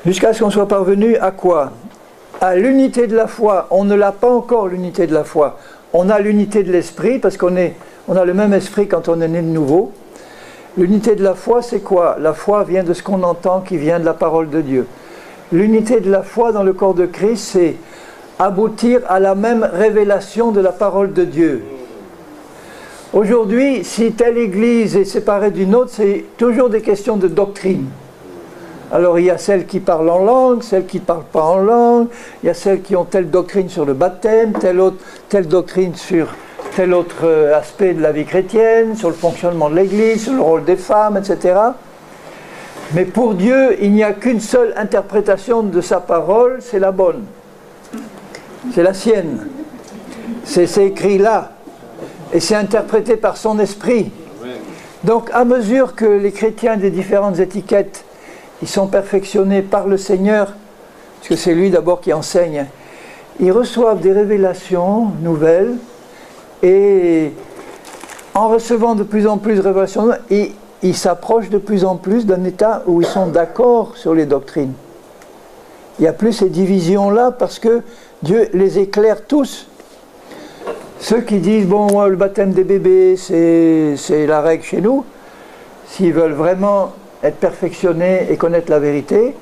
Jusqu'à ce qu'on soit parvenu à quoi? À l'unité de la foi. On ne l'a pas encore, l'unité de la foi. On a l'unité de l'esprit, parce qu'on a le même esprit quand on est né de nouveau. L'unité de la foi, c'est quoi? La foi vient de ce qu'on entend, qui vient de la parole de Dieu. L'unité de la foi dans le corps de Christ, c'est aboutir à la même révélation de la parole de Dieu. Aujourd'hui, si telle église est séparée d'une autre, c'est toujours des questions de doctrine. Alors il y a celles qui parlent en langue, celles qui ne parlent pas en langue, il y a celles qui ont telle doctrine sur le baptême, telle doctrine sur tel autre aspect de la vie chrétienne, sur le fonctionnement de l'Église, sur le rôle des femmes, etc. Mais pour Dieu, il n'y a qu'une seule interprétation de sa parole, c'est la bonne. C'est la sienne. C'est écrit là. Et c'est interprété par son esprit. Donc à mesure que les chrétiens des différentes étiquettes, ils sont perfectionnés par le Seigneur, parce que c'est lui d'abord qui enseigne, ils reçoivent des révélations nouvelles, et en recevant de plus en plus de révélations, ils s'approchent de plus en plus d'un état où ils sont d'accord sur les doctrines. Il n'y a plus ces divisions-là parce que Dieu les éclaire tous. Ceux qui disent, bon, le baptême des bébés, c'est la règle chez nous, s'ils veulent vraiment être perfectionnés et connaître la vérité,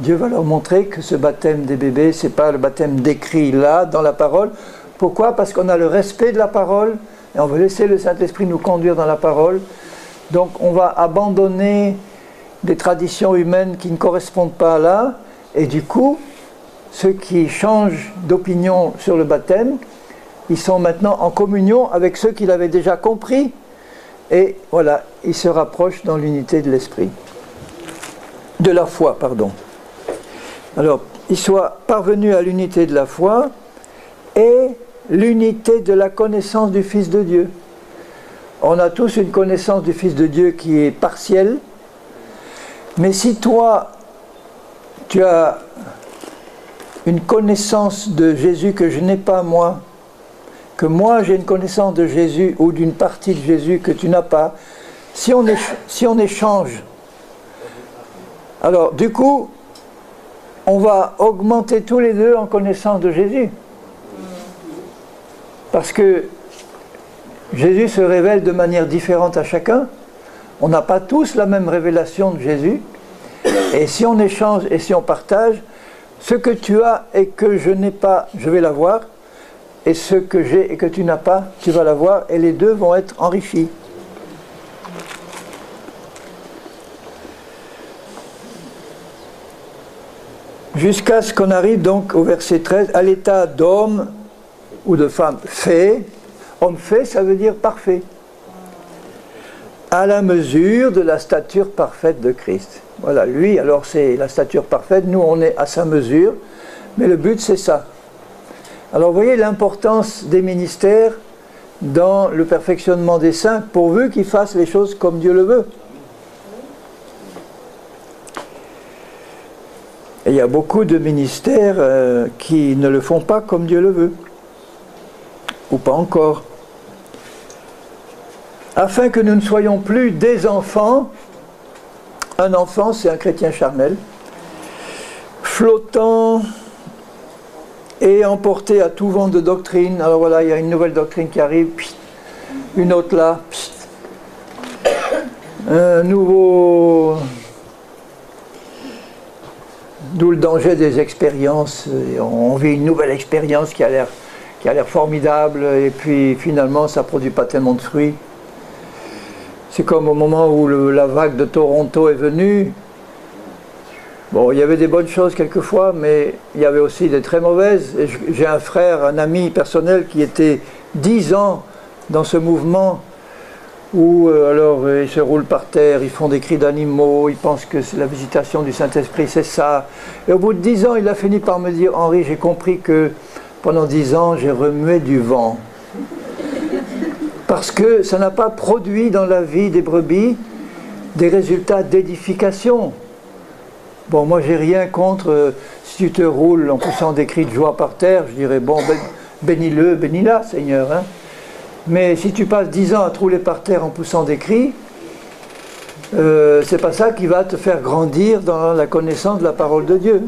Dieu va leur montrer que ce baptême des bébés, ce n'est pas le baptême décrit là, dans la parole. Pourquoi? Parce qu'on a le respect de la parole, et on veut laisser le Saint-Esprit nous conduire dans la parole. Donc on va abandonner des traditions humaines qui ne correspondent pas là, et du coup, ceux qui changent d'opinion sur le baptême, ils sont maintenant en communion avec ceux qui l'avaient déjà compris, et voilà, ils se rapprochent dans l'unité de l'esprit. De la foi, pardon. Alors, ils soient parvenus à l'unité de la foi et l'unité de la connaissance du Fils de Dieu. On a tous une connaissance du Fils de Dieu qui est partielle, mais si toi, tu as une connaissance de Jésus que je n'ai pas moi, que moi j'ai une connaissance de Jésus ou d'une partie de Jésus que tu n'as pas, si on échange, alors du coup, on va augmenter tous les deux en connaissance de Jésus. Parce que Jésus se révèle de manière différente à chacun. On n'a pas tous la même révélation de Jésus. Et si on échange et si on partage, ce que tu as et que je n'ai pas, je vais l'avoir. Et ce que j'ai et que tu n'as pas, tu vas l'avoir. Et les deux vont être enrichis. Jusqu'à ce qu'on arrive donc au verset 13, à l'état d'homme ou de femme fait. Homme fait, ça veut dire parfait. À la mesure de la stature parfaite de Christ. Voilà, lui, alors c'est la stature parfaite, nous on est à sa mesure, mais le but c'est ça. Alors vous voyez l'importance des ministères dans le perfectionnement des saints, pourvu qu'ils fassent les choses comme Dieu le veut. Et il y a beaucoup de ministères qui ne le font pas comme Dieu le veut, ou pas encore. Afin que nous ne soyons plus des enfants. Un enfant, c'est un chrétien charnel, flottant et emporté à tout vent de doctrine. Alors voilà, il y a une nouvelle doctrine qui arrive, une autre là, un nouveau... D'où le danger des expériences. On vit une nouvelle expérience qui a l'air formidable, et puis finalement ça ne produit pas tellement de fruits. C'est comme au moment où la vague de Toronto est venue. Bon, il y avait des bonnes choses quelquefois, mais il y avait aussi des très mauvaises. J'ai un frère, un ami personnel qui était 10 ans dans ce mouvement où alors ils se roulent par terre, ils font des cris d'animaux, ils pensent que c'est la visitation du Saint-Esprit, c'est ça. Et au bout de 10 ans, il a fini par me dire, Henri, j'ai compris que pendant 10 ans, j'ai remué du vent. Parce que ça n'a pas produit dans la vie des brebis des résultats d'édification. Bon, moi j'ai rien contre, si tu te roules en poussant des cris de joie par terre, je dirais, bon, bénis-le, bénis-la, Seigneur. Hein. Mais si tu passes 10 ans à te rouler par terre en poussant des cris, c'est pas ça qui va te faire grandir dans la connaissance de la parole de Dieu.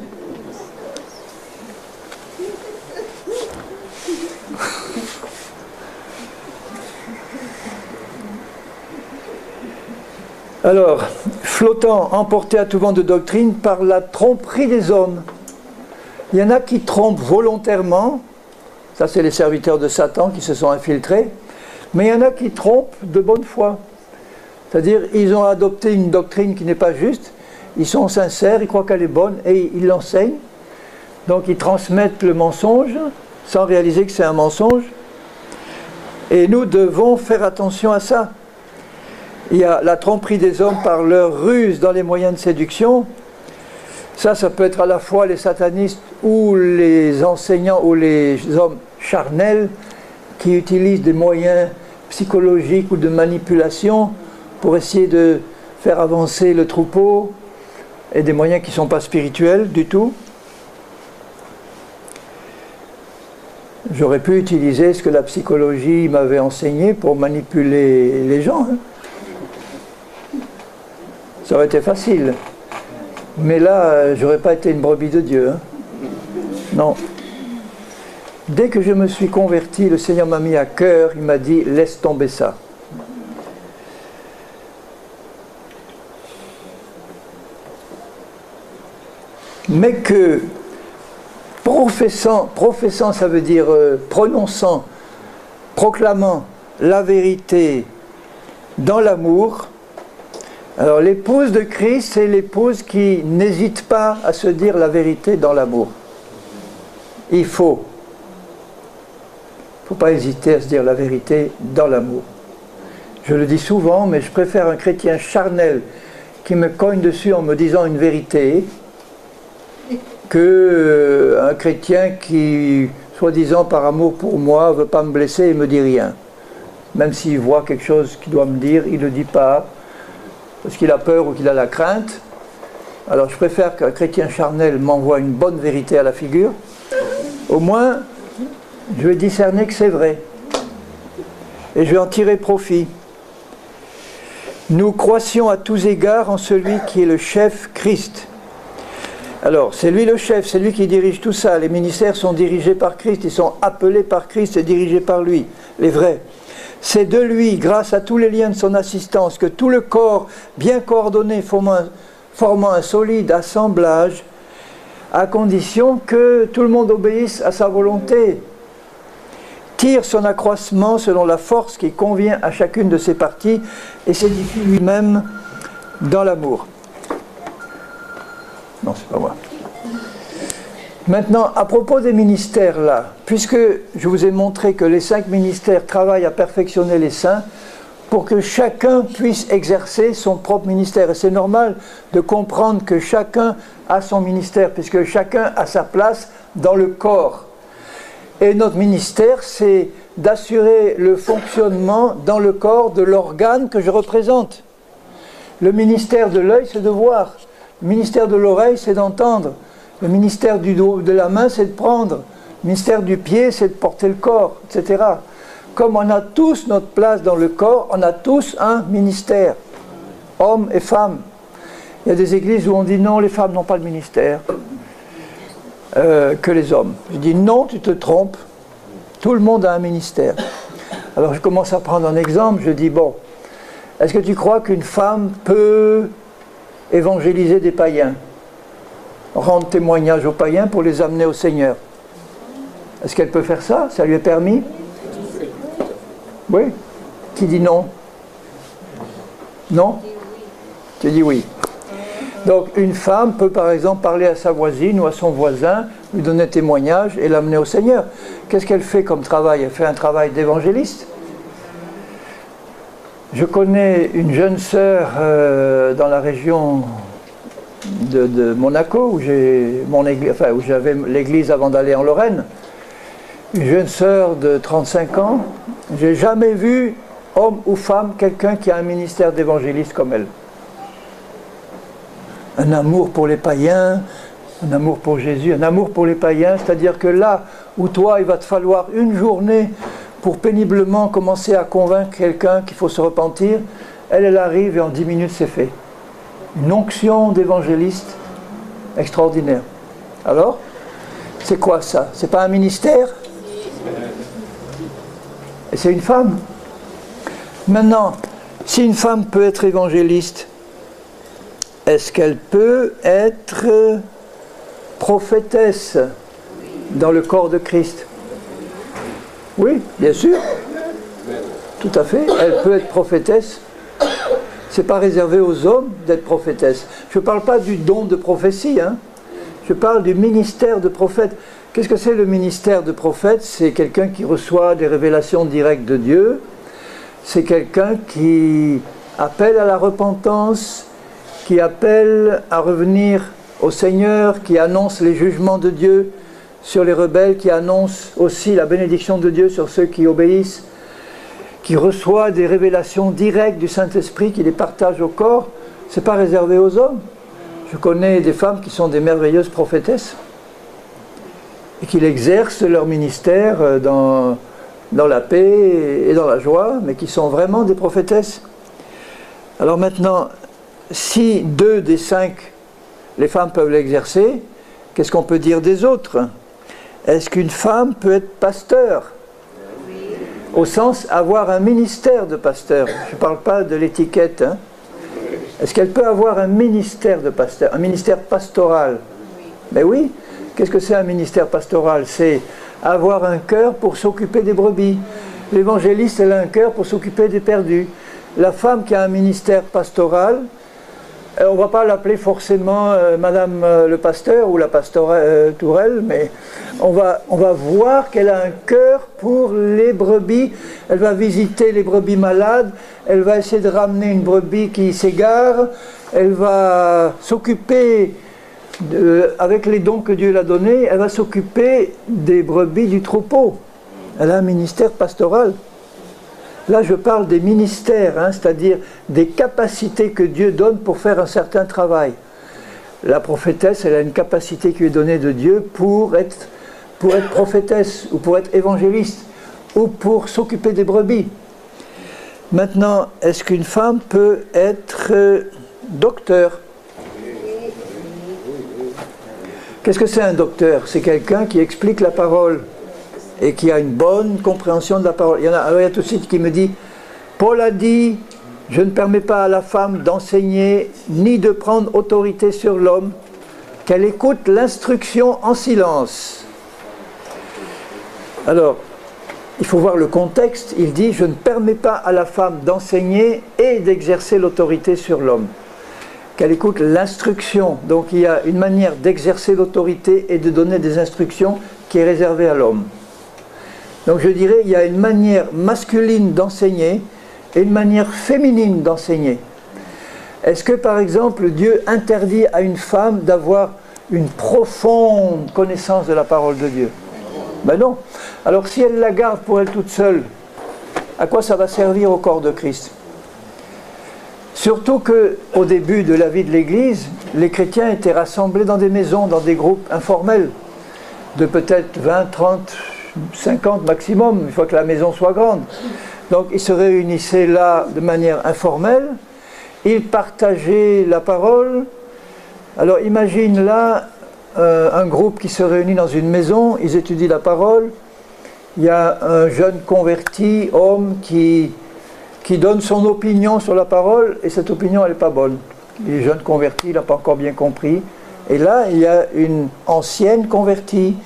Alors, flottant, emporté à tout vent de doctrine par la tromperie des hommes. Il y en a qui trompent volontairement, ça c'est les serviteurs de Satan qui se sont infiltrés, mais il y en a qui trompent de bonne foi. C'est-à-dire, ils ont adopté une doctrine qui n'est pas juste, ils sont sincères, ils croient qu'elle est bonne et ils l'enseignent. Donc ils transmettent le mensonge sans réaliser que c'est un mensonge. Et nous devons faire attention à ça. Il y a la tromperie des hommes par leur ruse dans les moyens de séduction. Ça peut être à la fois les satanistes ou les enseignants ou les hommes charnels qui utilisent des moyens psychologiques ou de manipulation pour essayer de faire avancer le troupeau, et des moyens qui ne sont pas spirituels du tout. J'aurais pu utiliser ce que la psychologie m'avait enseigné pour manipuler les gens. Hein. Ça aurait été facile. Mais là, j'aurais pas été une brebis de Dieu. Hein. Non. Dès que je me suis converti, le Seigneur m'a mis à cœur, il m'a dit, laisse tomber ça. Mais que, professant ça veut dire prononçant, proclamant la vérité dans l'amour. Alors l'épouse de Christ, c'est l'épouse qui n'hésite pas à se dire la vérité dans l'amour. Il faut pas hésiter à se dire la vérité dans l'amour. Je le dis souvent, mais je préfère un chrétien charnel qui me cogne dessus en me disant une vérité que un chrétien qui, soi-disant par amour pour moi, ne veut pas me blesser et me dit rien. Même s'il voit quelque chose qu'il doit me dire, il ne le dit pas, parce qu'il a peur ou qu'il a la crainte. Alors je préfère qu'un chrétien charnel m'envoie une bonne vérité à la figure. Au moins, je vais discerner que c'est vrai. Et je vais en tirer profit. Nous croissions à tous égards en celui qui est le chef, Christ. Alors, c'est lui le chef, c'est lui qui dirige tout ça. Les ministères sont dirigés par Christ, ils sont appelés par Christ et dirigés par lui, les vrais. C'est de lui, grâce à tous les liens de son assistance, que tout le corps, bien coordonné, formant un solide assemblage, à condition que tout le monde obéisse à sa volonté, tire son accroissement selon la force qui convient à chacune de ses parties et s'édifie lui-même dans l'amour. Non, c'est pas moi. Maintenant, à propos des ministères là, puisque je vous ai montré que les 5 ministères travaillent à perfectionner les saints, pour que chacun puisse exercer son propre ministère. Et c'est normal de comprendre que chacun a son ministère, puisque chacun a sa place dans le corps. Et notre ministère, c'est d'assurer le fonctionnement dans le corps de l'organe que je représente. Le ministère de l'œil, c'est de voir. Le ministère de l'oreille, c'est d'entendre. Le ministère de la main, c'est de prendre. Le ministère du pied, c'est de porter le corps, etc. Comme on a tous notre place dans le corps, on a tous un ministère, hommes et femmes. Il y a des églises où on dit non, les femmes n'ont pas de ministère, que les hommes. Je dis non, tu te trompes, tout le monde a un ministère. Alors je commence à prendre un exemple, je dis bon, est-ce que tu crois qu'une femme peut évangéliser des païens, rendre témoignage aux païens pour les amener au Seigneur? Est-ce qu'elle peut faire ça? Ça lui est permis? Oui. Qui dit non? Non? Tu dis oui. Donc une femme peut par exemple parler à sa voisine ou à son voisin, lui donner témoignage et l'amener au Seigneur. Qu'est-ce qu'elle fait comme travail? Elle fait un travail d'évangéliste. Je connais une jeune sœur dans la région de Monaco, où j'avais l'église avant d'aller en Lorraine. Une jeune sœur de 35 ans. J'ai jamais vu, homme ou femme, quelqu'un qui a un ministère d'évangéliste comme elle. Un amour pour les païens, un amour pour Jésus, un amour pour les païens, c'est-à-dire que là où toi, il va te falloir une journée pour péniblement commencer à convaincre quelqu'un qu'il faut se repentir, elle arrive et en 10 minutes c'est fait. Une onction d'évangéliste extraordinaire. Alors, c'est quoi ça? C'est pas un ministère? Et c'est une femme. Maintenant, si une femme peut être évangéliste, est-ce qu'elle peut être prophétesse dans le corps de Christ? Oui, bien sûr. Tout à fait. Elle peut être prophétesse. Ce n'est pas réservé aux hommes d'être prophétesse. Je ne parle pas du don de prophétie, hein. Je parle du ministère de prophète. Qu'est-ce que c'est le ministère de prophète? C'est quelqu'un qui reçoit des révélations directes de Dieu. C'est quelqu'un qui appelle à la repentance, qui appelle à revenir au Seigneur, qui annonce les jugements de Dieu sur les rebelles, qui annonce aussi la bénédiction de Dieu sur ceux qui obéissent, qui reçoit des révélations directes du Saint-Esprit, qui les partage au corps. Ce n'est pas réservé aux hommes. Je connais des femmes qui sont des merveilleuses prophétesses et qui exercent leur ministère dans la paix et dans la joie, mais qui sont vraiment des prophétesses. Alors maintenant, si 2 des 5, les femmes peuvent l'exercer, qu'est-ce qu'on peut dire des autres? Est-ce qu'une femme peut être pasteur? Au sens avoir un ministère de pasteur. Je ne parle pas de l'étiquette. Hein. Est-ce qu'elle peut avoir un ministère de pasteur, un ministère pastoral? Mais oui. Qu'est-ce que c'est un ministère pastoral? C'est avoir un cœur pour s'occuper des brebis. L'évangéliste, elle a un cœur pour s'occuper des perdus. La femme qui a un ministère pastoral, on ne va pas l'appeler forcément Madame le pasteur ou la pastorale Tourelle, mais on va voir qu'elle a un cœur pour les brebis. Elle va visiter les brebis malades, elle va essayer de ramener une brebis qui s'égare, elle va s'occuper, avec les dons que Dieu l'a donnés, elle va s'occuper des brebis du troupeau. Elle a un ministère pastoral. Là, je parle des ministères, hein, c'est-à-dire des capacités que Dieu donne pour faire un certain travail. La prophétesse, elle a une capacité qui lui est donnée de Dieu pour être prophétesse, ou pour être évangéliste, ou pour s'occuper des brebis. Maintenant, est-ce qu'une femme peut être docteur? Qu'est-ce que c'est un docteur? C'est quelqu'un qui explique la parole et qui a une bonne compréhension de la parole. Il y a tout de suite qui me dit, Paul a dit, je ne permets pas à la femme d'enseigner ni de prendre autorité sur l'homme, qu'elle écoute l'instruction en silence. Alors, il faut voir le contexte. Il dit, je ne permets pas à la femme d'enseigner et d'exercer l'autorité sur l'homme. qu'elle écoute l'instruction. Donc il y a une manière d'exercer l'autorité et de donner des instructions qui est réservée à l'homme. Donc je dirais, il y a une manière masculine d'enseigner et une manière féminine d'enseigner. Est-ce que par exemple Dieu interdit à une femme d'avoir une profonde connaissance de la parole de Dieu? Ben non. Alors si elle la garde pour elle toute seule, à quoi ça va servir au corps de Christ? Surtout qu'au début de la vie de l'Église, les chrétiens étaient rassemblés dans des maisons, dans des groupes informels, de peut-être 20, 30, 50 maximum, il faut que la maison soit grande. Donc ils se réunissaient là de manière informelle, ils partageaient la parole. Alors imagine là un groupe qui se réunit dans une maison, ils étudient la parole, il y a un jeune converti, homme, qui donne son opinion sur la parole, et cette opinion, elle n'est pas bonne. Il est jeune converti, il n'a pas encore bien compris. Et là, il y a une ancienne convertie,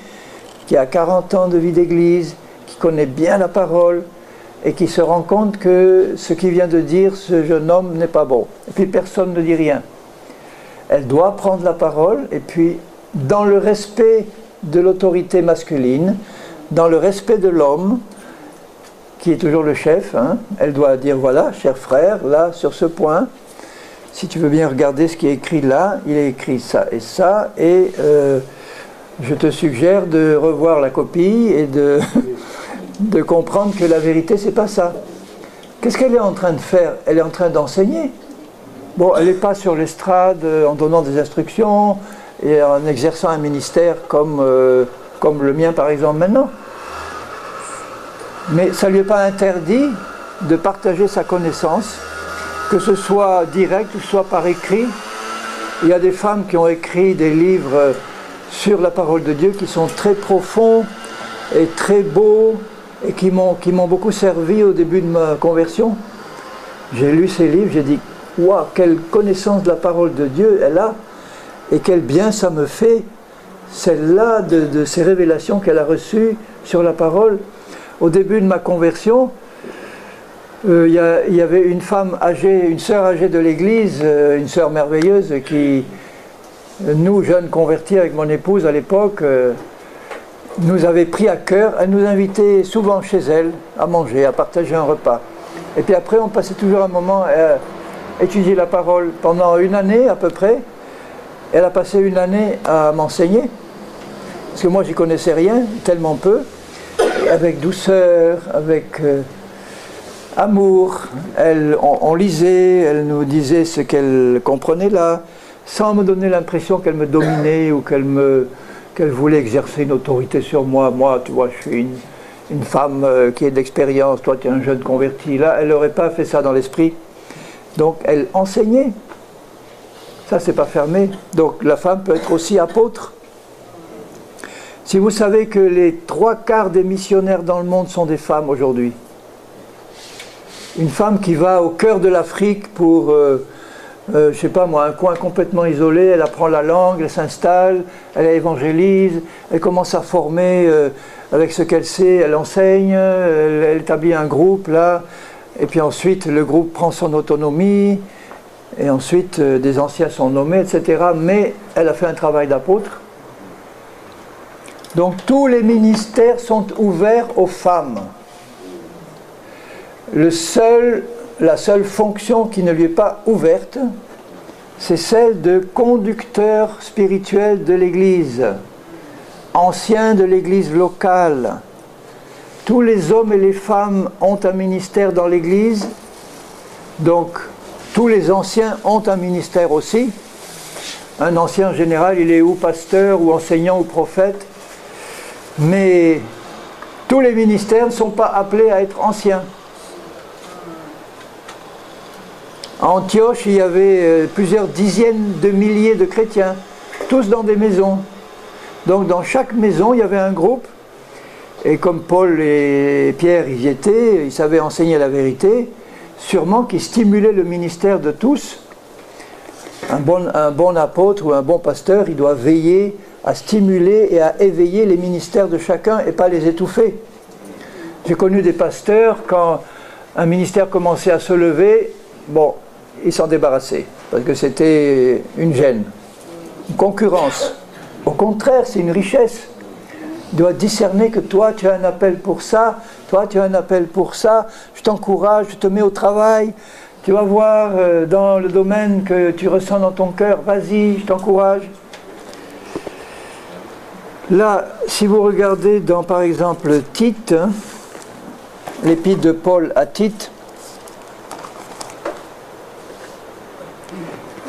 qui a 40 ans de vie d'église, qui connaît bien la parole, et qui se rend compte que ce qu'il vient de dire, ce jeune homme, n'est pas bon. Et puis personne ne dit rien. Elle doit prendre la parole, et puis, dans le respect de l'autorité masculine, dans le respect de l'homme, qui est toujours le chef, hein, elle doit dire, voilà, cher frère, là, sur ce point, si tu veux bien regarder ce qui est écrit là, il est écrit ça, et je te suggère de revoir la copie et de comprendre que la vérité, c'est pas ça. Qu'est-ce qu'elle est en train de faire? Elle est en train d'enseigner. Bon, elle n'est pas sur l'estrade en donnant des instructions et en exerçant un ministère comme le mien, par exemple, maintenant. Mais ça ne lui est pas interdit de partager sa connaissance, que ce soit direct ou soit par écrit. Il y a des femmes qui ont écrit des livres sur la parole de Dieu qui sont très profonds et très beaux et qui m'ont beaucoup servi au début de ma conversion. J'ai lu ces livres, j'ai dit « Waouh, quelle connaissance de la parole de Dieu elle a et quel bien ça me fait, celle-là de ces révélations qu'elle a reçues sur la parole. » Au début de ma conversion, il y avait une femme âgée, une sœur âgée de l'église, une sœur merveilleuse qui, nous jeunes convertis avec mon épouse à l'époque, nous avait pris à cœur. Elle nous invitait souvent chez elle à manger, à partager un repas. Et puis après, on passait toujours un moment à étudier la parole. Pendant une année à peu près, elle a passé une année à m'enseigner, parce que moi j'y connaissais rien, tellement peu. Avec douceur, avec amour, on lisait, elle nous disait ce qu'elle comprenait là, sans me donner l'impression qu'elle me dominait ou qu'elle voulait exercer une autorité sur moi. Moi, tu vois, je suis une femme qui est d'expérience, toi tu es un jeune converti. Là, elle n'aurait pas fait ça dans l'esprit. Donc elle enseignait. Ça, c'est pas fermé. Donc la femme peut être aussi apôtre. Si vous savez que les 3/4 des missionnaires dans le monde sont des femmes aujourd'hui, une femme qui va au cœur de l'Afrique pour, je sais pas moi, un coin complètement isolé, elle apprend la langue, elle s'installe, elle évangélise, elle commence à former avec ce qu'elle sait, elle enseigne, elle établit un groupe là, et puis ensuite le groupe prend son autonomie, et ensuite des anciens sont nommés, etc. Mais elle a fait un travail d'apôtre. Donc tous les ministères sont ouverts aux femmes. La seule fonction qui ne lui est pas ouverte, c'est celle de conducteur spirituel de l'Église, ancien de l'Église locale. Tous les hommes et les femmes ont un ministère dans l'Église, donc tous les anciens ont un ministère aussi. Un ancien en général, il est ou pasteur, ou enseignant, ou prophète. Mais tous les ministères ne sont pas appelés à être anciens. À Antioche, il y avait plusieurs dizaines de milliers de chrétiens, tous dans des maisons. Donc dans chaque maison, il y avait un groupe. Et comme Paul et Pierre y étaient, ils savaient enseigner la vérité, sûrement qu'ils stimulaient le ministère de tous. Un bon apôtre ou un bon pasteur, il doit veiller à stimuler et à éveiller les ministères de chacun et pas les étouffer. J'ai connu des pasteurs, quand un ministère commençait à se lever, bon, ils s'en débarrassaient, parce que c'était une gêne, une concurrence. Au contraire, c'est une richesse. Tu dois discerner que toi, tu as un appel pour ça, toi, tu as un appel pour ça, je t'encourage, je te mets au travail, tu vas voir dans le domaine que tu ressens dans ton cœur, vas-y, je t'encourage. Là, si vous regardez dans, par exemple, Tite, hein, l'épître de Paul à Tite,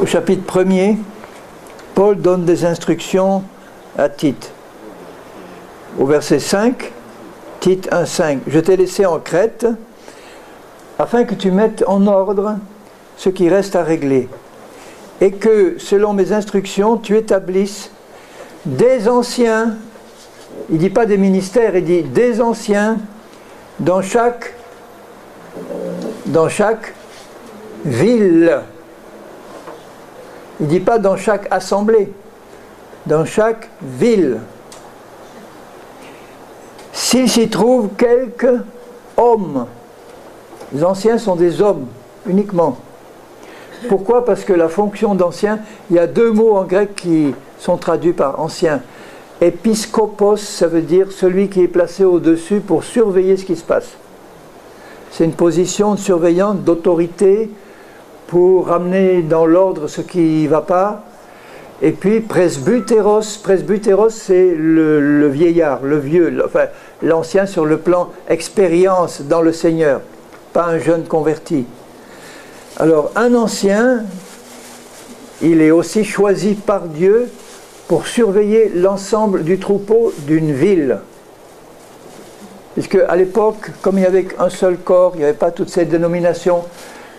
au chapitre 1er, Paul donne des instructions à Tite. Au verset 5, Tite 1,5, je t'ai laissé en Crète afin que tu mettes en ordre ce qui reste à régler et que, selon mes instructions, tu établisses des anciens, il ne dit pas des ministères, il dit des anciens dans chaque ville. Il ne dit pas dans chaque assemblée, dans chaque ville. S'il s'y trouve quelques hommes, les anciens sont des hommes uniquement. Pourquoi? Parce que la fonction d'ancien, il y a deux mots en grec qui sont traduits par ancien. Épiskopos, ça veut dire celui qui est placé au-dessus pour surveiller ce qui se passe. C'est une position de surveillante, d'autorité, pour ramener dans l'ordre ce qui ne va pas. Et puis presbytéros, presbytéros c'est le vieillard, le vieux, enfin l'ancien sur le plan expérience dans le Seigneur, pas un jeune converti. Alors un ancien, il est aussi choisi par Dieu pour surveiller l'ensemble du troupeau d'une ville. Puisque à l'époque, comme il y avait un seul corps, il n'y avait pas toutes ces dénominations,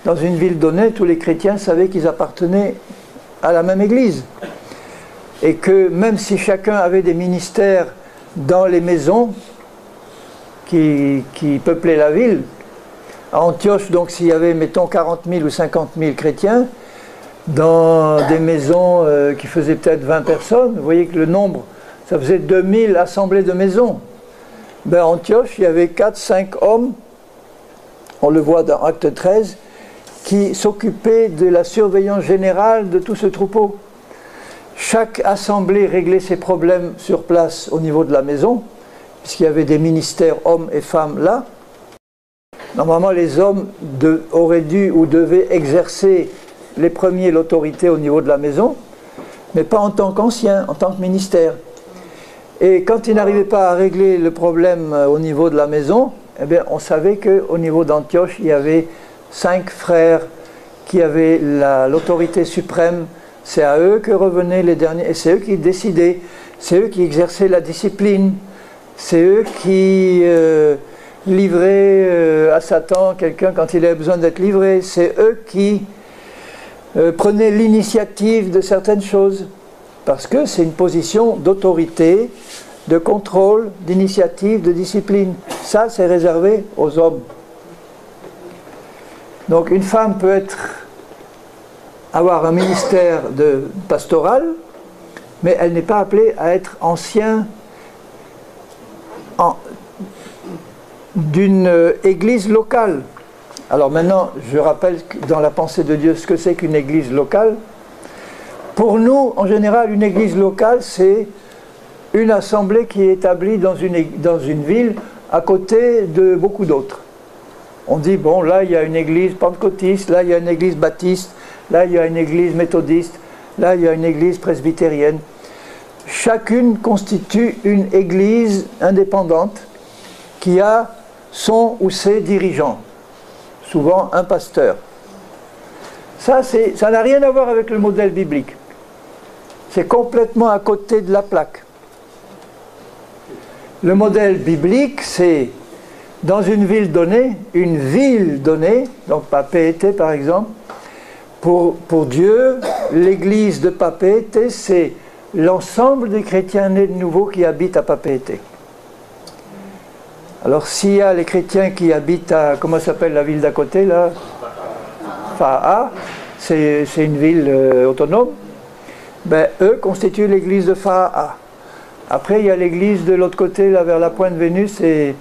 dans une ville donnée, tous les chrétiens savaient qu'ils appartenaient à la même église. Et que même si chacun avait des ministères dans les maisons qui peuplaient la ville, à Antioche, donc s'il y avait, mettons, 40 000 ou 50 000 chrétiens, dans des maisons qui faisaient peut-être 20 personnes, vous voyez que le nombre, ça faisait 2000 assemblées de maisons. Ben, à Antioche, il y avait 4-5 hommes, on le voit dans Acte 13, qui s'occupait de la surveillance générale de tout ce troupeau. Chaque assemblée réglait ses problèmes sur place au niveau de la maison, puisqu'il y avait des ministères hommes et femmes là. Normalement, les hommes auraient dû ou devaient exercer les premiers l'autorité au niveau de la maison, mais pas en tant qu'anciens, en tant que ministère. Et quand ils n'arrivaient pas à régler le problème au niveau de la maison, eh bien, on savait qu'au niveau d'Antioche, il y avait 5 frères qui avaient l'autorité suprême. C'est à eux que revenaient les derniers, et c'est eux qui décidaient, c'est eux qui exerçaient la discipline, c'est eux qui livraient à Satan quelqu'un quand il avait besoin d'être livré, c'est eux qui prenaient l'initiative de certaines choses, parce que c'est une position d'autorité, de contrôle, d'initiative, de discipline. Ça, c'est réservé aux hommes. Donc une femme peut avoir un ministère pastoral, mais elle n'est pas appelée à être ancien d'une église locale. Alors maintenant, je rappelle dans la pensée de Dieu ce que c'est qu'une église locale. Pour nous, en général, une église locale, c'est une assemblée qui est établie dans une ville à côté de beaucoup d'autres. On dit, bon, là, il y a une église pentecôtiste, là, il y a une église baptiste, là, il y a une église méthodiste, là, il y a une église presbytérienne. Chacune constitue une église indépendante qui a son ou ses dirigeants, souvent un pasteur. Ça n'a rien à voir avec le modèle biblique. C'est complètement à côté de la plaque. Le modèle biblique, c'est dans une ville donnée, donc Papeete par exemple, pour Dieu, l'église de Papeete, c'est l'ensemble des chrétiens nés de nouveau qui habitent à Papeete. Alors s'il y a les chrétiens qui habitent à, comment s'appelle la ville d'à côté là, Fa'a, c'est une ville autonome, ben, eux constituent l'église de Fa'a. Après il y a l'église de l'autre côté, là vers la Pointe Vénus, et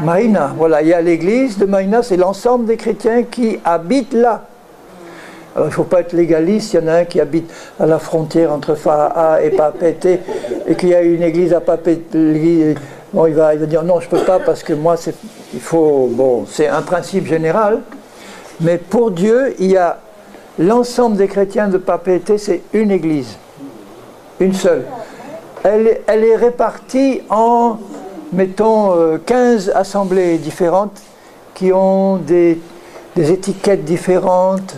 Maïna. Voilà, il y a l'église de Maïna, c'est l'ensemble des chrétiens qui habitent là. Alors il ne faut pas être légaliste, il y en a un qui habite à la frontière entre Fa'a et Papeete et qu'il y a une église à Papeete, bon, il va dire non, je ne peux pas parce que moi, il faut, bon, c'est un principe général, mais pour Dieu, il y a l'ensemble des chrétiens de Papeete, c'est une église, une seule. Elle est répartie en, mettons, 15 assemblées différentes qui ont des étiquettes différentes.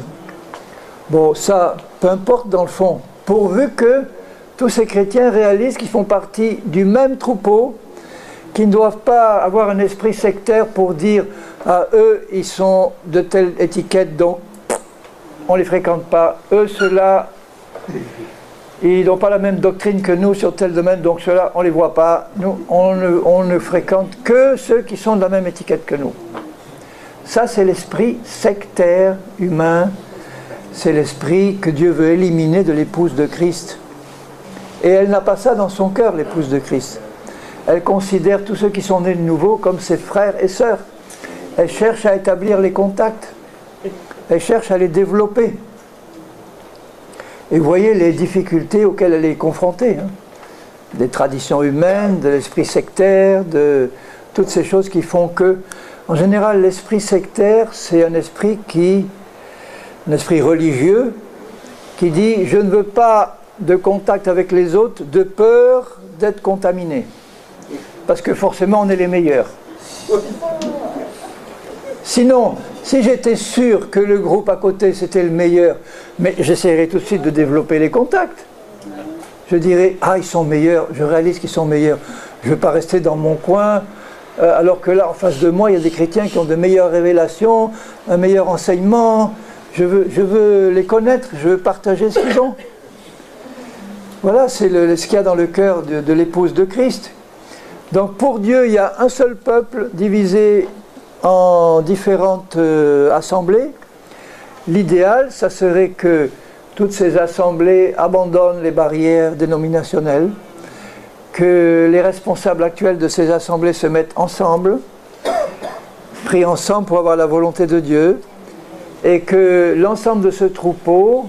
Bon, ça, peu importe dans le fond, pourvu que tous ces chrétiens réalisent qu'ils font partie du même troupeau, qu'ils ne doivent pas avoir un esprit sectaire pour dire à eux, ils sont de telle étiquette, donc on ne les fréquente pas. Eux, ceux-là, ils n'ont pas la même doctrine que nous sur tel domaine, donc ceux-là, on ne les voit pas. Nous, on ne fréquente que ceux qui sont de la même étiquette que nous. Ça, c'est l'esprit sectaire humain. C'est l'esprit que Dieu veut éliminer de l'épouse de Christ. Et elle n'a pas ça dans son cœur, l'épouse de Christ. Elle considère tous ceux qui sont nés de nouveau comme ses frères et sœurs. Elle cherche à établir les contacts. Elle cherche à les développer. Et vous voyez les difficultés auxquelles elle est confrontée. Hein. Des traditions humaines, de l'esprit sectaire, de toutes ces choses qui font que, en général, l'esprit sectaire, c'est un esprit religieux, qui dit « je ne veux pas de contact avec les autres de peur d'être contaminé ». Parce que forcément, on est les meilleurs. Sinon, si j'étais sûr que le groupe à côté, c'était le meilleur, mais j'essaierais tout de suite de développer les contacts. Je dirais « ah, ils sont meilleurs, je réalise qu'ils sont meilleurs. Je ne veux pas rester dans mon coin. » Alors que là, en face de moi, il y a des chrétiens qui ont de meilleures révélations, un meilleur enseignement. Je veux les connaître, je veux partager ce qu'ils ont. Voilà, c'est ce qu'il y a dans le cœur de l'épouse de Christ. Donc pour Dieu, il y a un seul peuple divisé en différentes assemblées. L'idéal, ça serait que toutes ces assemblées abandonnent les barrières dénominationnelles, que les responsables actuels de ces assemblées se mettent ensemble, prient ensemble pour avoir la volonté de Dieu, et que l'ensemble de ce troupeau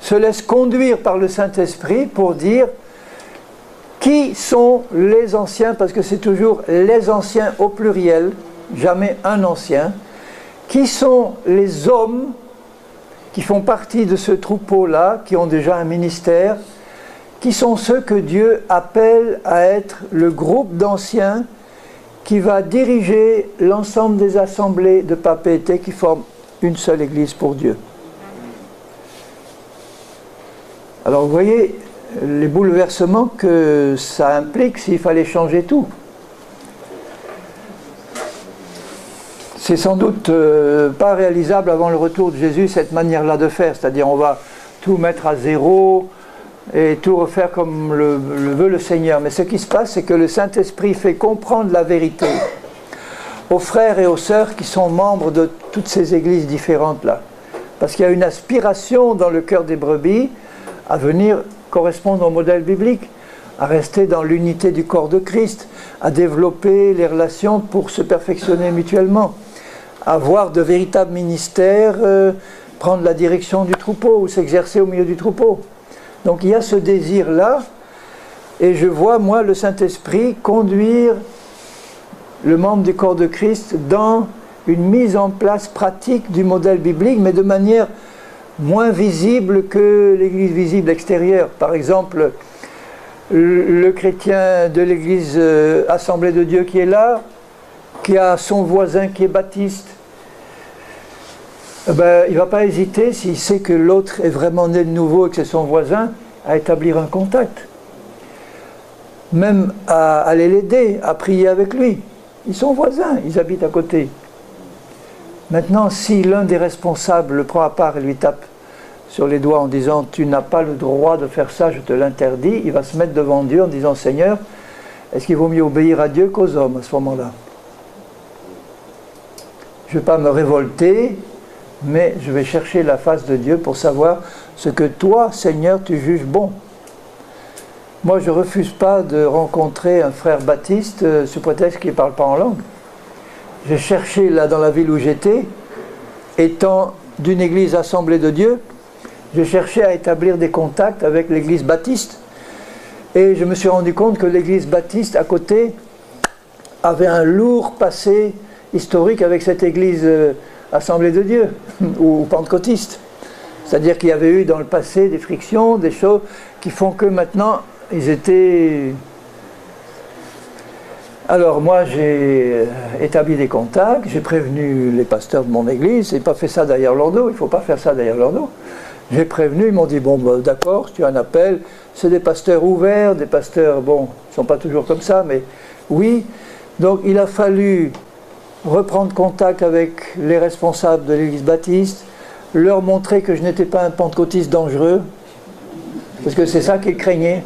se laisse conduire par le Saint-Esprit pour dire qui sont les anciens, parce que c'est toujours les anciens au pluriel, jamais un ancien, qui sont les hommes qui font partie de ce troupeau-là, qui ont déjà un ministère, qui sont ceux que Dieu appelle à être le groupe d'anciens qui va diriger l'ensemble des assemblées de Papeete qui forment une seule église pour Dieu. Alors vous voyez les bouleversements que ça implique s'il fallait changer tout. C'est sans doute pas réalisable avant le retour de Jésus, cette manière-là de faire, c'est-à-dire on va tout mettre à zéro et tout refaire comme le veut le Seigneur. Mais ce qui se passe, c'est que le Saint-Esprit fait comprendre la vérité aux frères et aux sœurs qui sont membres de toutes ces églises différentes-là. Parce qu'il y a une aspiration dans le cœur des brebis à venir correspondre au modèle biblique, à rester dans l'unité du corps de Christ, à développer les relations pour se perfectionner mutuellement, à avoir de véritables ministères, prendre la direction du troupeau ou s'exercer au milieu du troupeau. Donc il y a ce désir-là, et je vois, moi, le Saint-Esprit conduire le membre du corps de Christ dans une mise en place pratique du modèle biblique, mais de manière moins visible que l'église visible extérieure. Par exemple, le chrétien de l'église Assemblée de Dieu qui est là, qui a son voisin qui est baptiste, ben, il ne va pas hésiter, s'il sait que l'autre est vraiment né de nouveau et que c'est son voisin, à établir un contact. Même à aller l'aider, à prier avec lui. Ils sont voisins, ils habitent à côté. Maintenant, si l'un des responsables le prend à part et lui tape sur les doigts en disant « tu n'as pas le droit de faire ça, je te l'interdis », il va se mettre devant Dieu en disant « Seigneur, est-ce qu'il vaut mieux obéir à Dieu qu'aux hommes à ce moment-là ?» Je ne vais pas me révolter, mais je vais chercher la face de Dieu pour savoir ce que toi, Seigneur, tu juges bon. Moi, je ne refuse pas de rencontrer un frère baptiste sous prétexte qu'il ne parle pas en langue. J'ai cherché là dans la ville où j'étais, étant d'une église Assemblée de Dieu, je cherchais à établir des contacts avec l'église baptiste. Et je me suis rendu compte que l'église baptiste, à côté, avait un lourd passé historique avec cette église Assemblée de Dieu, ou pentecôtiste. C'est-à-dire qu'il y avait eu dans le passé des frictions, des choses qui font que maintenant, ils étaient... Alors moi, j'ai établi des contacts, j'ai prévenu les pasteurs de mon église, j'ai pas fait ça derrière leur dos, il ne faut pas faire ça derrière leur dos. J'ai prévenu, ils m'ont dit, bon, bah, d'accord, si tu as un appel, c'est des pasteurs ouverts, des pasteurs, bon, ils ne sont pas toujours comme ça, mais oui. Donc il a fallu reprendre contact avec les responsables de l'église baptiste, leur montrer que je n'étais pas un pentecôtiste dangereux, parce que c'est ça qu'ils craignaient.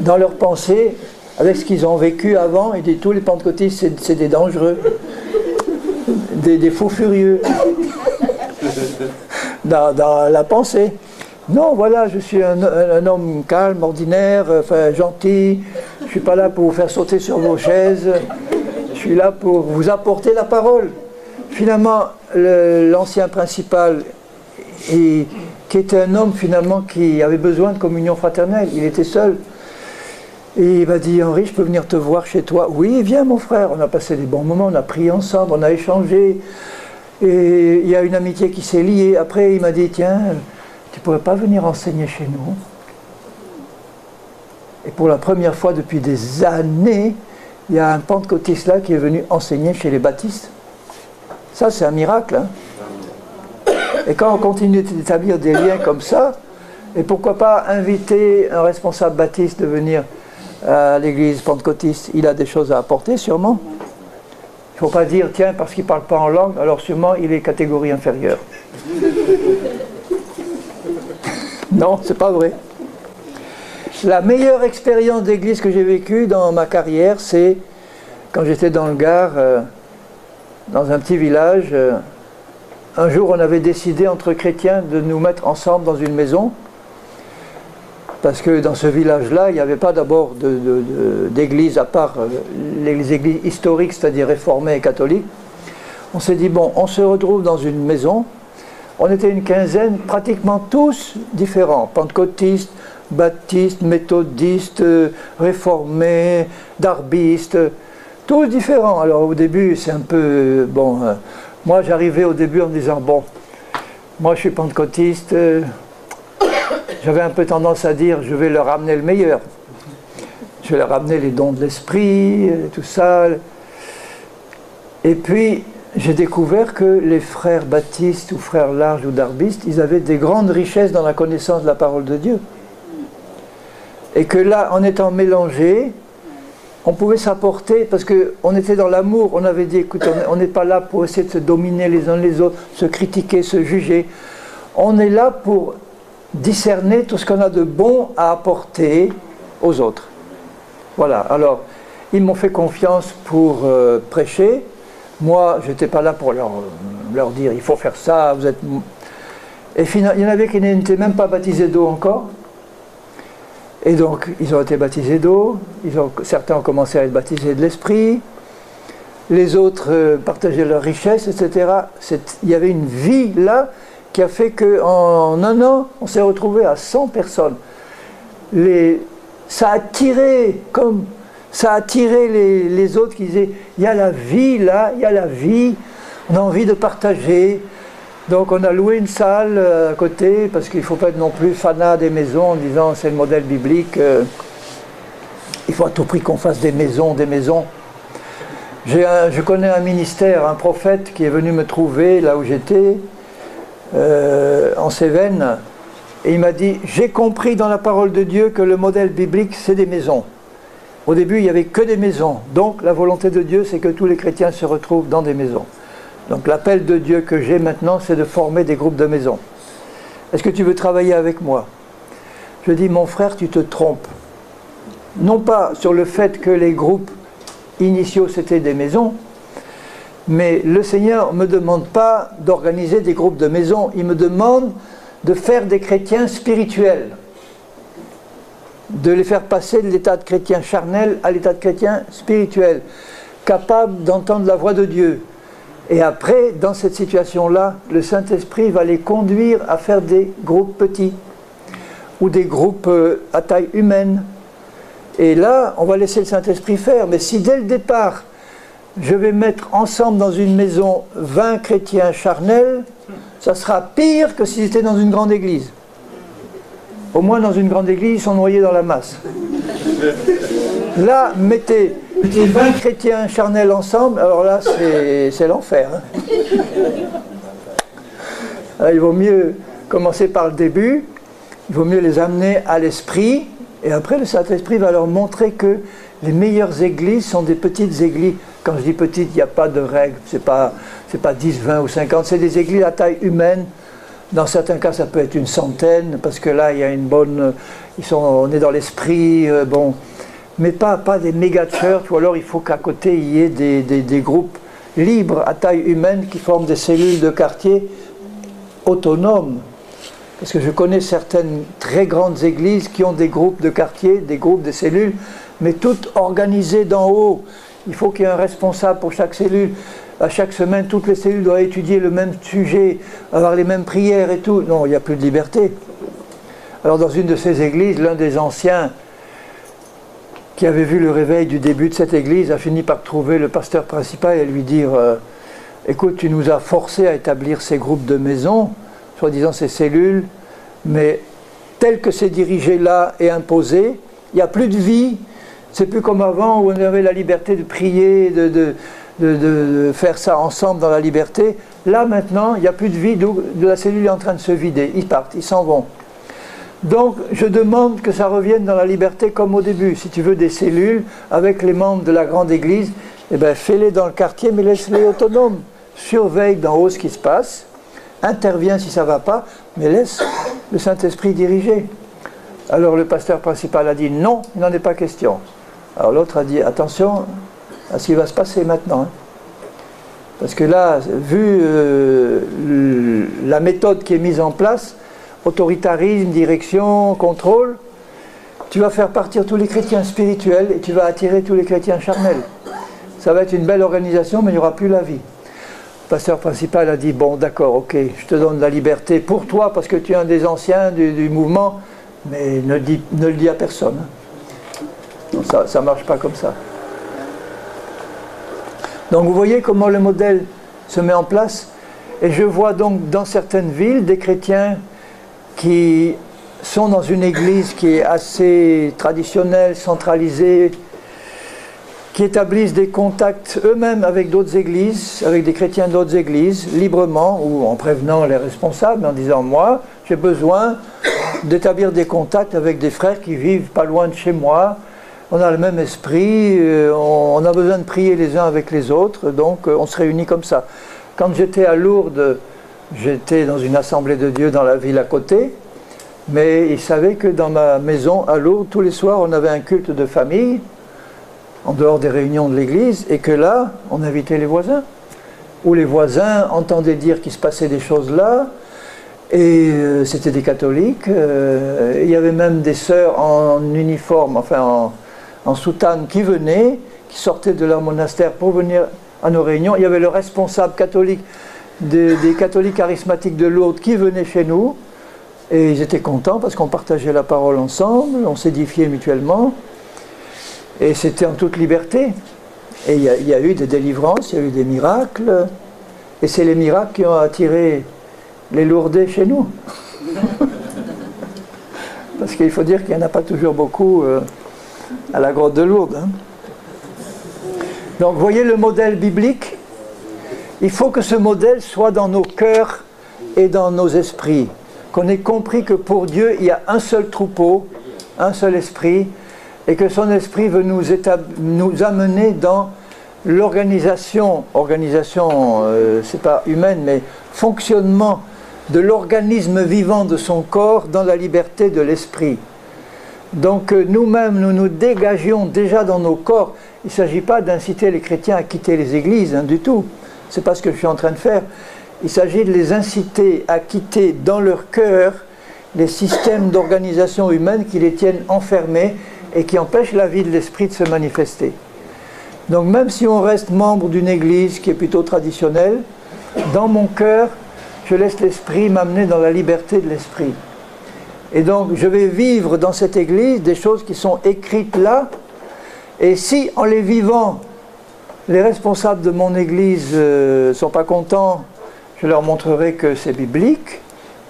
Dans leur pensée, avec ce qu'ils ont vécu avant, ils disent tous les pentecôtistes, c'est des dangereux, des fous furieux. Dans la pensée. Non, voilà, je suis un homme calme, ordinaire, enfin, gentil. Je ne suis pas là pour vous faire sauter sur vos chaises. Je suis là pour vous apporter la parole. Finalement, l'ancien principal, qui était un homme finalement qui avait besoin de communion fraternelle, il était seul. Et il m'a dit, Henri, je peux venir te voir chez toi? Oui, viens mon frère. On a passé des bons moments, on a prié ensemble, on a échangé. Et il y a une amitié qui s'est liée. Après, il m'a dit, tiens, tu ne pourrais pas venir enseigner chez nous? Et pour la première fois depuis des années, il y a un pentecôtiste là qui est venu enseigner chez les baptistes. Ça, c'est un miracle. Hein? Et quand on continue d'établir des liens comme ça, et pourquoi pas inviter un responsable baptiste de venir à l'église pentecôtiste? Il a des choses à apporter, sûrement. Il ne faut pas dire, tiens, parce qu'il ne parle pas en langue, alors sûrement il est catégorie inférieure. Non, c'est pas vrai. La meilleure expérience d'église que j'ai vécue dans ma carrière, c'est quand j'étais dans le Gard, dans un petit village. Un jour, on avait décidé entre chrétiens de nous mettre ensemble dans une maison. Parce que dans ce village-là, il n'y avait pas d'abord d'église à part les églises historiques, c'est-à-dire réformées et catholiques. On s'est dit, bon, on se retrouve dans une maison. On était une quinzaine, pratiquement tous différents. Pentecôtistes, baptistes, méthodistes, réformés, darbistes, tous différents. Alors au début, c'est un peu... bon, moi j'arrivais au début en me disant, bon, moi je suis pentecôtiste... J'avais un peu tendance à dire, je vais leur amener le meilleur. Je vais leur amener les dons de l'esprit, tout ça. Et puis, j'ai découvert que les frères baptistes ou frères larges ou darbistes, ils avaient des grandes richesses dans la connaissance de la parole de Dieu. Et que là, en étant mélangés, on pouvait s'apporter, parce qu'on était dans l'amour. On avait dit, écoute, on n'est pas là pour essayer de se dominer les uns les autres, se critiquer, se juger. On est là pour discerner tout ce qu'on a de bon à apporter aux autres. Voilà, alors, ils m'ont fait confiance pour prêcher. Moi, je n'étais pas là pour leur dire, il faut faire ça, vous êtes... Et finalement, il y en avait qui n'étaient même pas baptisés d'eau encore. Et donc, ils ont été baptisés d'eau, certains ont commencé à être baptisés de l'esprit, les autres partageaient leurs richesses, etc. Il y avait une vie là, qui a fait qu'en un an, on s'est retrouvé à 100 personnes. Ça a attiré les autres qui disaient, il y a la vie là, il y a la vie, on a envie de partager. Donc on a loué une salle à côté, parce qu'il ne faut pas être non plus fanat des maisons en disant c'est le modèle biblique, il faut à tout prix qu'on fasse des maisons, des maisons. Je connais un ministère, un prophète qui est venu me trouver là où j'étais, en Cévennes, et il m'a dit, j'ai compris dans la parole de Dieu que le modèle biblique c'est des maisons. Au début il n'y avait que des maisons, donc la volonté de Dieu c'est que tous les chrétiens se retrouvent dans des maisons. Donc l'appel de Dieu que j'ai maintenant c'est de former des groupes de maisons. Est-ce que tu veux travailler avec moi? Je dis, mon frère, tu te trompes. Non pas sur le fait que les groupes initiaux c'était des maisons, mais le Seigneur ne me demande pas d'organiser des groupes de maisons, il me demande de faire des chrétiens spirituels, de les faire passer de l'état de chrétien charnel à l'état de chrétien spirituel, capable d'entendre la voix de Dieu. Et après, dans cette situation-là, le Saint-Esprit va les conduire à faire des groupes petits ou des groupes à taille humaine. Et là, on va laisser le Saint-Esprit faire. Mais si dès le départ, je vais mettre ensemble dans une maison 20 chrétiens charnels, ça sera pire que s'ils étaient dans une grande église. Au moins dans une grande église, ils sont noyés dans la masse. Là, mettez 20 chrétiens charnels ensemble, alors là, c'est l'enfer. Hein. Alors, il vaut mieux commencer par le début, il vaut mieux les amener à l'esprit, et après le Saint-Esprit va leur montrer que les meilleures églises sont des petites églises. Quand je dis petites, il n'y a pas de règle, c'est pas 10, 20 ou 50, c'est des églises à taille humaine. Dans certains cas, ça peut être une centaine, parce que là, il y a une bonne... on est dans l'esprit, bon... Mais pas des méga church, ou alors il faut qu'à côté il y ait des groupes libres à taille humaine qui forment des cellules de quartier autonomes. Parce que je connais certaines très grandes églises qui ont des groupes de quartier, des groupes de cellules, mais toutes organisées d'en haut. Il faut qu'il y ait un responsable pour chaque cellule. À chaque semaine, toutes les cellules doivent étudier le même sujet, avoir les mêmes prières et tout. Non, il n'y a plus de liberté. Alors dans une de ces églises, l'un des anciens qui avait vu le réveil du début de cette église a fini par trouver le pasteur principal et lui dire écoute, tu nous as forcés à établir ces groupes de maisons, soi-disant ces cellules, mais tel que c'est dirigé là et imposé, il n'y a plus de vie. C'est plus comme avant où on avait la liberté de prier, de faire ça ensemble dans la liberté. Là maintenant, il n'y a plus de vie, de la cellule est en train de se vider. Ils partent, ils s'en vont. Donc, je demande que ça revienne dans la liberté comme au début. Si tu veux des cellules avec les membres de la grande église, eh bien, fais-les dans le quartier, mais laisse-les autonomes. Surveille d'en haut ce qui se passe, interviens si ça ne va pas, mais laisse le Saint-Esprit diriger. Alors, le pasteur principal a dit non, il n'en est pas question. Alors, l'autre a dit attention à ce qui va se passer maintenant. Hein. Parce que là, vu la méthode qui est mise en place, autoritarisme, direction, contrôle, tu vas faire partir tous les chrétiens spirituels et tu vas attirer tous les chrétiens charnels. Ça va être une belle organisation, mais il n'y aura plus la vie. Le pasteur principal a dit, bon d'accord, ok, je te donne la liberté pour toi, parce que tu es un des anciens du mouvement, mais ne le dis à personne. Non, ça ne marche pas comme ça. Donc vous voyez comment le modèle se met en place, et je vois donc dans certaines villes des chrétiens qui sont dans une église qui est assez traditionnelle, centralisée, qui établissent des contacts eux-mêmes avec d'autres églises, avec des chrétiens d'autres églises, librement, ou en prévenant les responsables, en disant « moi, j'ai besoin d'établir des contacts avec des frères qui vivent pas loin de chez moi, on a le même esprit, on a besoin de prier les uns avec les autres, donc on se réunit comme ça. » Quand j'étais à Lourdes, j'étais dans une assemblée de Dieu dans la ville à côté, mais ils savaient que dans ma maison à Lourdes, tous les soirs, on avait un culte de famille, en dehors des réunions de l'église, et que là, on invitait les voisins. Où les voisins entendaient dire qu'il se passait des choses là, et c'était des catholiques. Il y avait même des sœurs en uniforme, enfin en soutane, qui venaient, qui sortaient de leur monastère pour venir à nos réunions. Il y avait le responsable catholique des catholiques charismatiques de Lourdes qui venaient chez nous, et ils étaient contents parce qu'on partageait la parole ensemble, on s'édifiait mutuellement, et c'était en toute liberté. Et il y a eu des délivrances, il y a eu des miracles, et c'est les miracles qui ont attiré les Lourdais chez nous. Parce qu'il faut dire qu'il n'y en a pas toujours beaucoup à la grotte de Lourdes. Hein. Donc vous voyez le modèle biblique. Il faut que ce modèle soit dans nos cœurs et dans nos esprits. Qu'on ait compris que pour Dieu, il y a un seul troupeau, un seul esprit, et que son esprit veut nous amener dans l'organisation, c'est pas humaine, mais fonctionnement de l'organisme vivant de son corps dans la liberté de l'esprit. Donc nous-mêmes, nous nous dégagions déjà dans nos corps. Il ne s'agit pas d'inciter les chrétiens à quitter les églises, hein, du tout. Ce n'est pas ce que je suis en train de faire. Il s'agit de les inciter à quitter dans leur cœur les systèmes d'organisation humaine qui les tiennent enfermés et qui empêchent la vie de l'esprit de se manifester. Donc même si on reste membre d'une église qui est plutôt traditionnelle, dans mon cœur, je laisse l'esprit m'amener dans la liberté de l'esprit. Et donc je vais vivre dans cette église des choses qui sont écrites là, et si en les vivant, les responsables de mon église ne sont pas contents, je leur montrerai que c'est biblique,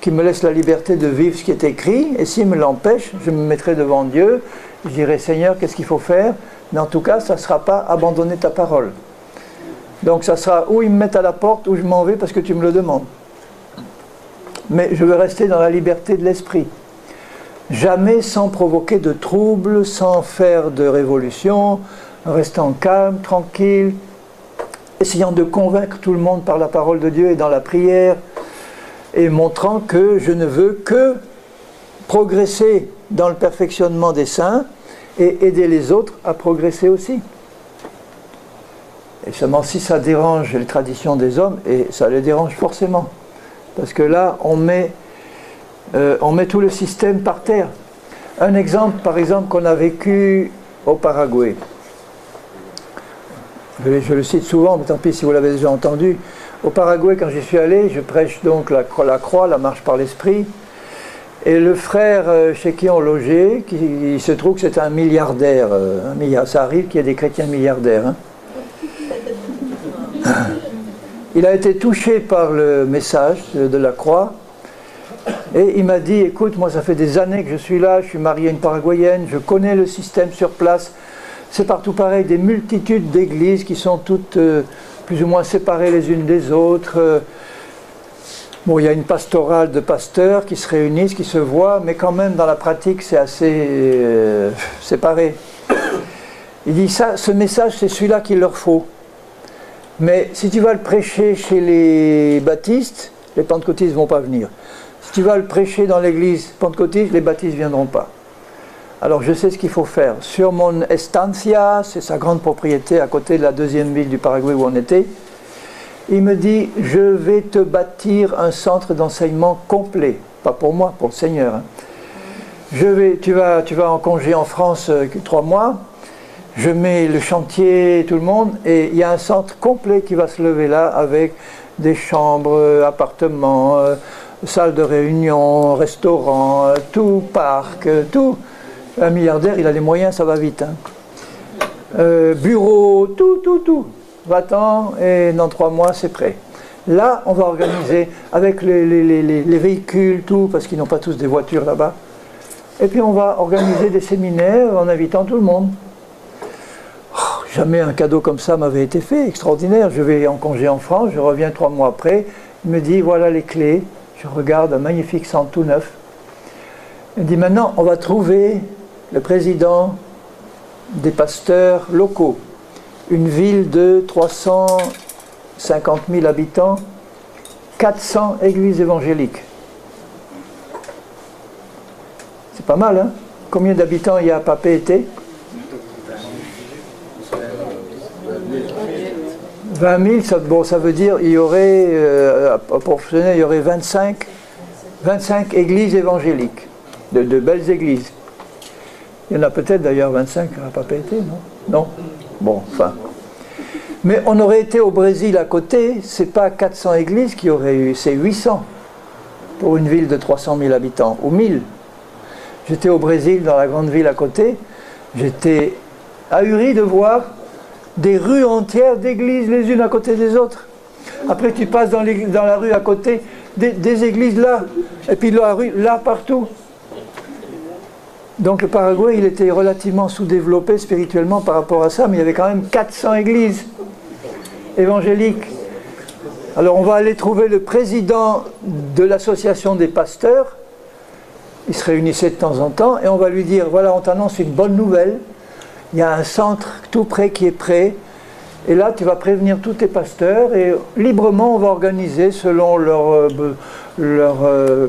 qu'ils me laissent la liberté de vivre ce qui est écrit, et s'ils me l'empêchent, je me mettrai devant Dieu, je dirai Seigneur, qu'est-ce qu'il faut faire? Mais en tout cas, ça ne sera pas abandonner ta parole. Donc ça sera ou ils me mettent à la porte, ou je m'en vais parce que tu me le demandes. Mais je veux rester dans la liberté de l'esprit. Jamais sans provoquer de troubles, sans faire de révolution, restant calme, tranquille, essayant de convaincre tout le monde par la parole de Dieu et dans la prière, et montrant que je ne veux que progresser dans le perfectionnement des saints et aider les autres à progresser aussi. Et seulement si ça dérange les traditions des hommes, et ça les dérange forcément, parce que là on met tout le système par terre. Un exemple, par exemple, qu'on a vécu au Paraguay. Je le cite souvent, mais tant pis si vous l'avez déjà entendu. Au Paraguay, quand j'y suis allé, je prêche donc la croix, la marche par l'esprit. Et le frère chez qui on logeait, il se trouve que c'est un milliardaire. Ça arrive qu'il y ait des chrétiens milliardaires. Hein. Il a été touché par le message de la croix. Et il m'a dit, écoute, moi ça fait des années que je suis là, je suis marié à une Paraguayenne, je connais le système sur place. C'est partout pareil, des multitudes d'églises qui sont toutes plus ou moins séparées les unes des autres. Bon, il y a une pastorale de pasteurs qui se réunissent, qui se voient, mais quand même dans la pratique c'est assez séparé. Il dit ça, ce message c'est celui-là qu'il leur faut. Mais si tu vas le prêcher chez les baptistes, les pentecôtistes ne vont pas venir. Si tu vas le prêcher dans l'église pentecôtiste, les baptistes ne viendront pas. Alors je sais ce qu'il faut faire. Sur mon estancia, c'est sa grande propriété à côté de la deuxième ville du Paraguay où on était, il me dit, je vais te bâtir un centre d'enseignement complet. Pas pour moi, pour le Seigneur. Hein. Tu vas en congé en France 3 mois, je mets le chantier, tout le monde, et il y a un centre complet qui va se lever là avec des chambres, appartements, salles de réunion, restaurants, tout, parc, tout. Un milliardaire, il a les moyens, ça va vite. Hein. Bureau, tout. Va-t'en, et dans 3 mois, c'est prêt. Là, on va organiser avec les véhicules, tout, parce qu'ils n'ont pas tous des voitures là-bas. Et puis on va organiser des séminaires en invitant tout le monde. Oh, jamais un cadeau comme ça m'avait été fait, extraordinaire. Je vais en congé en France, je reviens 3 mois après, il me dit, voilà les clés. Je regarde un magnifique centre tout neuf. Il me dit, maintenant, on va trouver le président des pasteurs locaux. Une ville de 350 000 habitants, 400 églises évangéliques. C'est pas mal, hein? Combien d'habitants il y a à Papeete? 20 000, ça veut dire il y aurait, il y aurait 25 églises évangéliques, de belles églises. Il y en a peut-être d'ailleurs 25 à Papeete, non? Non? Bon, enfin. Mais on aurait été au Brésil à côté, c'est pas 400 églises qu'il y aurait eu, c'est 800 pour une ville de 300 000 habitants, ou 1000. J'étais au Brésil, dans la grande ville à côté, j'étais ahuri de voir des rues entières d'églises les unes à côté des autres. Après tu passes dans la rue à côté, des églises là, et puis la rue là partout. Donc le Paraguay, il était relativement sous-développé spirituellement par rapport à ça, mais il y avait quand même 400 églises évangéliques. Alors on va aller trouver le président de l'association des pasteurs, il se réunissait de temps en temps, et on va lui dire, voilà, on t'annonce une bonne nouvelle, il y a un centre tout près qui est prêt, et là tu vas prévenir tous tes pasteurs, et librement on va organiser selon leur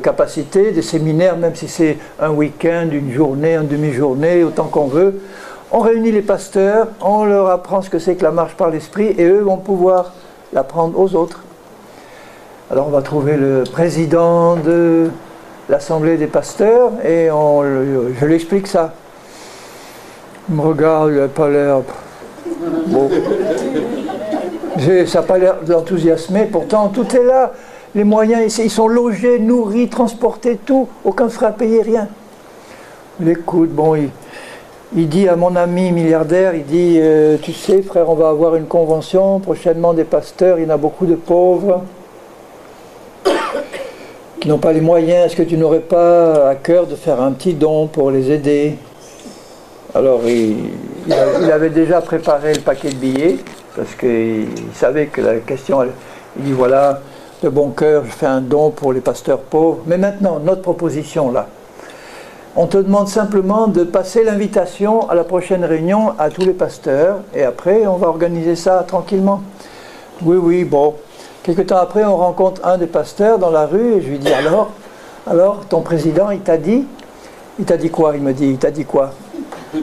capacité, des séminaires, même si c'est un week-end, une journée, une demi-journée, autant qu'on veut. On réunit les pasteurs, on leur apprend ce que c'est que la marche par l'esprit, et eux vont pouvoir l'apprendre aux autres. Alors on va trouver le président de l'assemblée des pasteurs, et je lui explique ça. Il me regarde, il n'a pas l'air... Bon. Ça n'a pas l'air d'enthousiasmer, pourtant tout est là. Les moyens, ils sont logés, nourris, transportés, tout. Aucun frais à payer, rien. Il écoute, bon, il dit à mon ami milliardaire, il dit, tu sais frère, on va avoir une convention prochainement des pasteurs, il y en a beaucoup de pauvres qui n'ont pas les moyens, est-ce que tu n'aurais pas à cœur de faire un petit don pour les aider? Alors il avait déjà préparé le paquet de billets, parce qu'il savait que la question, il dit voilà, de bon cœur, je fais un don pour les pasteurs pauvres, mais maintenant, notre proposition là, on te demande simplement de passer l'invitation à la prochaine réunion à tous les pasteurs, et après on va organiser ça tranquillement. Oui, oui, bon. Quelque temps après, on rencontre un des pasteurs dans la rue, et je lui dis alors, ton président, il t'a dit quoi? Il me dit, il t'a dit quoi?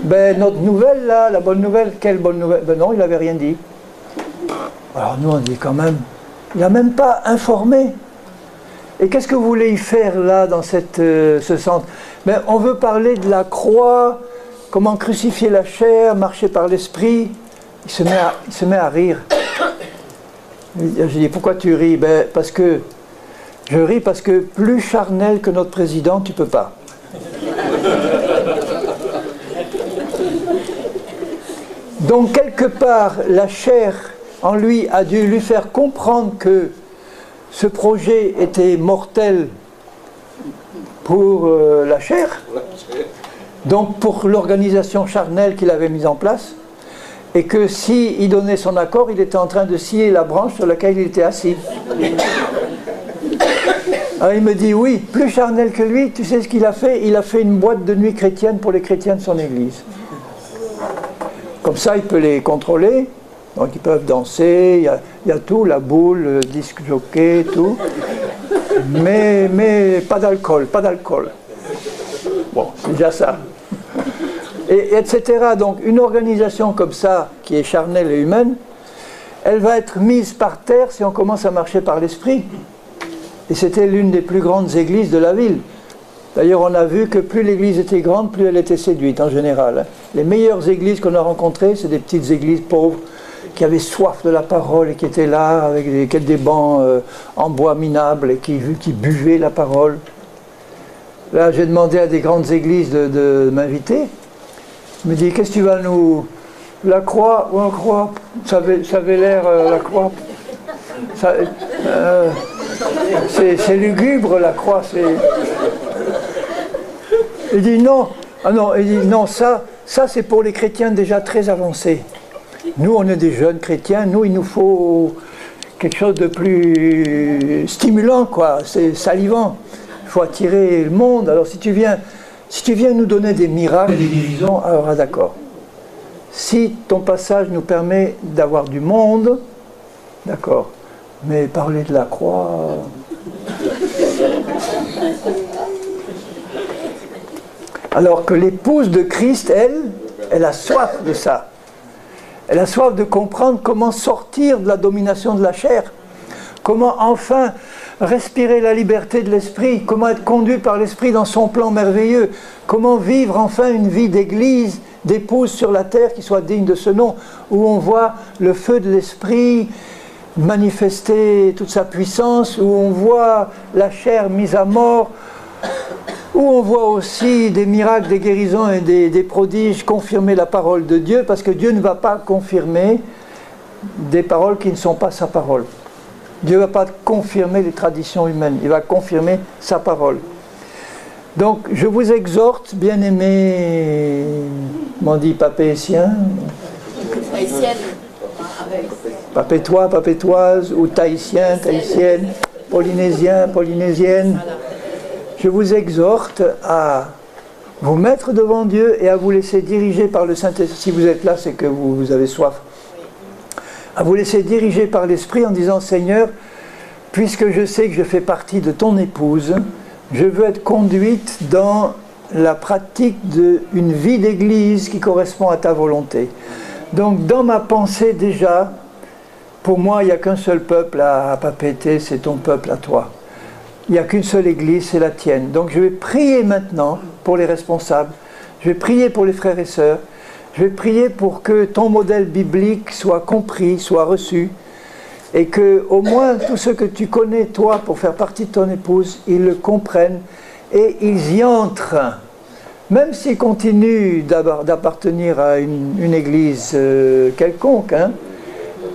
Ben, notre nouvelle là, la bonne nouvelle, quelle bonne nouvelle? Ben non, il n'avait rien dit. Alors nous, on dit quand même, il n'a même pas informé. Et qu'est-ce que vous voulez y faire là, dans ce centre? Ben, on veut parler de la croix, comment crucifier la chair, marcher par l'esprit. Il se met à rire. Je dis, pourquoi tu ris? Ben, parce que je ris parce que plus charnel que notre président, tu peux pas. Donc quelque part, la chair en lui a dû lui faire comprendre que ce projet était mortel pour la chair, donc pour l'organisation charnelle qu'il avait mise en place, et que s'il donnait son accord, il était en train de scier la branche sur laquelle il était assis. Alors il me dit, oui, plus charnel que lui, tu sais ce qu'il a fait? Il a fait une boîte de nuit chrétienne pour les chrétiens de son église. Comme ça, il peut les contrôler, donc ils peuvent danser, il y a tout, la boule, le disque jockey, tout. Mais pas d'alcool, pas d'alcool. Bon, c'est déjà ça. Et etc. Donc une organisation comme ça, qui est charnelle et humaine, elle va être mise par terre si on commence à marcher par l'esprit. Et c'était l'une des plus grandes églises de la ville. D'ailleurs, on a vu que plus l'église était grande, plus elle était séduite en général. Les meilleures églises qu'on a rencontrées, c'est des petites églises pauvres qui avaient soif de la parole et qui étaient là avec des bancs en bois minable et qui buvaient la parole. Là, j'ai demandé à des grandes églises de m'inviter. Il me dit, qu'est-ce que tu vas nous... La croix, ou la croix, ça avait l'air, la croix... c'est lugubre, la croix, c'est... Il dit non, ah non, il dit non, ça c'est pour les chrétiens déjà très avancés. Nous, on est des jeunes chrétiens, nous, il nous faut quelque chose de plus stimulant, quoi, c'est salivant. Il faut attirer le monde. Alors si tu viens nous donner des miracles, des guérisons, alors ah, d'accord. Si ton passage nous permet d'avoir du monde, d'accord, mais parler de la croix... Alors que l'épouse de Christ, elle a soif de ça. Elle a soif de comprendre comment sortir de la domination de la chair, comment enfin respirer la liberté de l'esprit, comment être conduit par l'esprit dans son plan merveilleux, comment vivre enfin une vie d'église, d'épouse sur la terre qui soit digne de ce nom, où on voit le feu de l'esprit manifester toute sa puissance, où on voit la chair mise à mort, où on voit aussi des miracles, des guérisons et des prodiges confirmer la parole de Dieu, parce que Dieu ne va pas confirmer des paroles qui ne sont pas sa parole. Dieu ne va pas confirmer les traditions humaines, il va confirmer sa parole. Donc je vous exhorte, bien-aimés, m'en dit papétiens, papétois, papétoises, ou tahitiens, tahitiennes, polynésiens, polynésiennes, je vous exhorte à vous mettre devant Dieu et à vous laisser diriger par le Saint-Esprit. Si vous êtes là, c'est que vous avez soif. À vous laisser diriger par l'Esprit en disant, Seigneur, puisque je sais que je fais partie de ton épouse, je veux être conduite dans la pratique d'une vie d'église qui correspond à ta volonté. Donc dans ma pensée déjà, pour moi, il n'y a qu'un seul peuple à Papeete, c'est ton peuple à toi. Il n'y a qu'une seule église, c'est la tienne. Donc je vais prier maintenant pour les responsables, je vais prier pour les frères et sœurs, Je vais prier pour que ton modèle biblique soit compris, soit reçu, et que au moins tous ceux que tu connais, toi, pour faire partie de ton épouse, ils le comprennent et ils y entrent. Même s'ils continuent d'appartenir à une église quelconque, hein.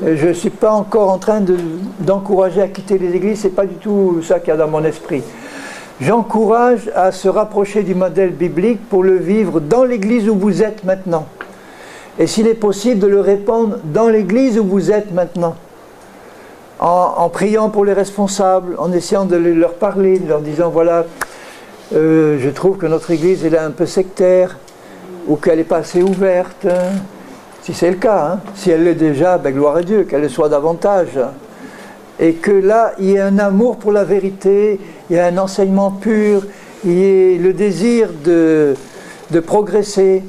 Je ne suis pas encore en train d'encourager à quitter les églises, ce n'est pas du tout ça qu'il y a dans mon esprit. J'encourage à se rapprocher du modèle biblique pour le vivre dans l'église où vous êtes maintenant. Et s'il est possible de le répandre dans l'église où vous êtes maintenant. En priant pour les responsables, en essayant de leur parler, de leur disant voilà, je trouve que notre église elle est un peu sectaire, ou qu'elle n'est pas assez ouverte. Si c'est le cas, hein. Si elle l'est déjà, ben, gloire à Dieu, qu'elle le soit davantage. Et que là, il y ait un amour pour la vérité, il y a un enseignement pur, il y ait le désir de progresser.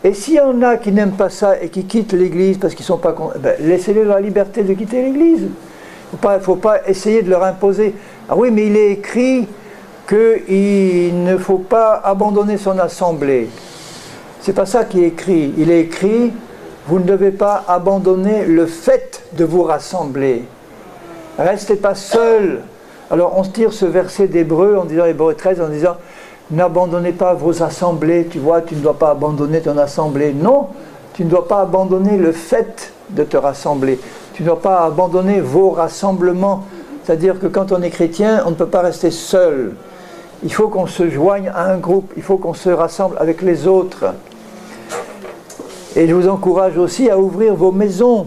Et s'il y en a qui n'aiment pas ça et qui quittent l'église parce qu'ils ne sont pas... Ben, laissez-les la liberté de quitter l'église. Il ne faut pas essayer de leur imposer. Ah oui, mais il est écrit qu'il ne faut pas abandonner son assemblée. C'est pas ça qui est écrit. Il est écrit... Vous ne devez pas abandonner le fait de vous rassembler. Restez pas seul. Alors on se tire ce verset d'Hébreu, en disant Hébreu 13, en disant n'abandonnez pas vos assemblées, tu vois, tu ne dois pas abandonner ton assemblée. Non, tu ne dois pas abandonner le fait de te rassembler. Tu ne dois pas abandonner vos rassemblements. C'est-à-dire que quand on est chrétien, on ne peut pas rester seul. Il faut qu'on se joigne à un groupe, il faut qu'on se rassemble avec les autres. Et je vous encourage aussi à ouvrir vos maisons.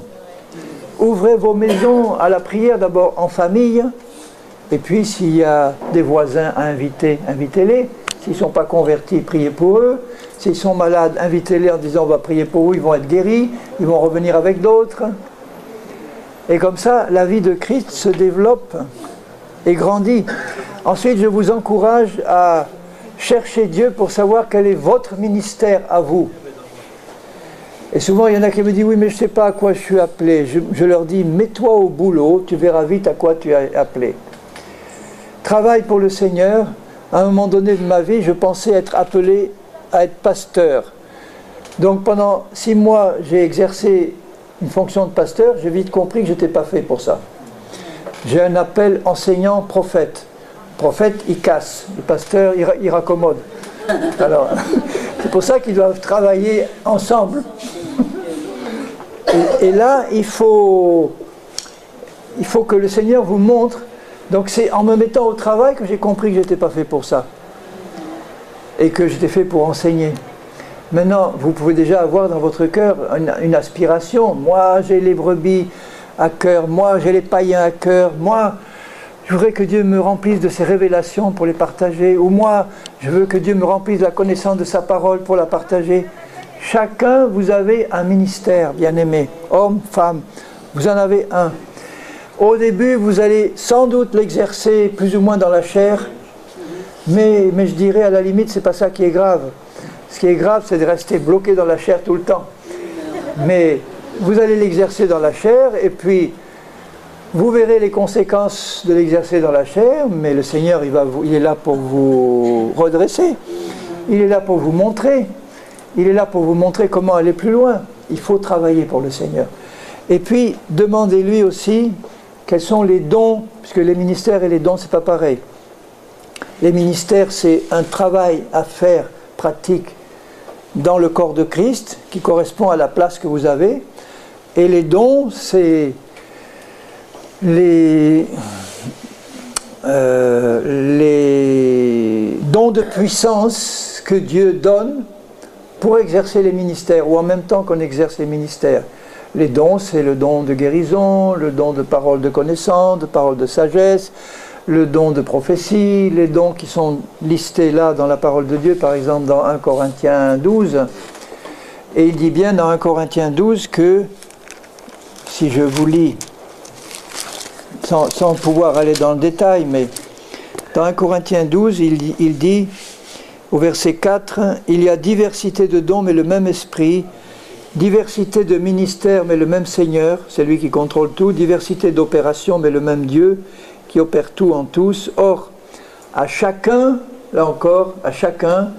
Ouvrez vos maisons à la prière, d'abord en famille, et puis s'il y a des voisins à inviter, invitez-les. S'ils ne sont pas convertis, priez pour eux. S'ils sont malades, invitez-les en disant on va prier pour eux, ils vont être guéris, ils vont revenir avec d'autres. Et comme ça, la vie de Christ se développe et grandit. Ensuite, je vous encourage à chercher Dieu pour savoir quel est votre ministère à vous. Et souvent, il y en a qui me disent « Oui, mais je ne sais pas à quoi je suis appelé. » Je leur dis « Mets-toi au boulot, tu verras vite à quoi tu es appelé. » Travaille pour le Seigneur. À un moment donné de ma vie, je pensais être appelé à être pasteur. Donc pendant 6 mois, j'ai exercé une fonction de pasteur. J'ai vite compris que je n'étais pas fait pour ça. J'ai un appel enseignant-prophète. Prophète, il casse. Le pasteur, il raccommode. Alors, c'est pour ça qu'ils doivent travailler ensemble. Et là, il faut que le Seigneur vous montre. Donc c'est en me mettant au travail que j'ai compris que je n'étais pas fait pour ça. Et que j'étais fait pour enseigner. Maintenant, vous pouvez déjà avoir dans votre cœur une aspiration. Moi, j'ai les brebis à cœur. Moi, j'ai les païens à cœur. Moi, je voudrais que Dieu me remplisse de ses révélations pour les partager. Ou moi, je veux que Dieu me remplisse de la connaissance de sa parole pour la partager. Chacun, vous avez un ministère, bien-aimé. Homme, femme, vous en avez un. Au début, vous allez sans doute l'exercer plus ou moins dans la chair. Mais je dirais, à la limite, c'est pas ça qui est grave. Ce qui est grave, c'est de rester bloqué dans la chair tout le temps. Mais vous allez l'exercer dans la chair, et puis vous verrez les conséquences de l'exercer dans la chair, mais le Seigneur, il est là pour vous redresser. Il est là pour vous montrer. Il est là pour vous montrer comment aller plus loin. Il faut travailler pour le Seigneur. Et puis, demandez-lui aussi quels sont les dons, puisque les ministères et les dons, c'est pas pareil. Les ministères, c'est un travail à faire pratique dans le corps de Christ, qui correspond à la place que vous avez. Et les dons, c'est les dons de puissance que Dieu donne pour exercer les ministères, ou en même temps qu'on exerce les ministères. Les dons, c'est le don de guérison, le don de parole de connaissance, de parole de sagesse, le don de prophétie, les dons qui sont listés là dans la parole de Dieu, par exemple dans 1 Corinthiens 12. Et il dit bien dans 1 Corinthiens 12 que, si je vous lis, sans pouvoir aller dans le détail, mais dans 1 Corinthiens 12, il dit, au verset 4, « Il y a diversité de dons, mais le même esprit, diversité de ministères, mais le même Seigneur, c'est lui qui contrôle tout, diversité d'opérations, mais le même Dieu, qui opère tout en tous. Or, à chacun, là encore, à chacun,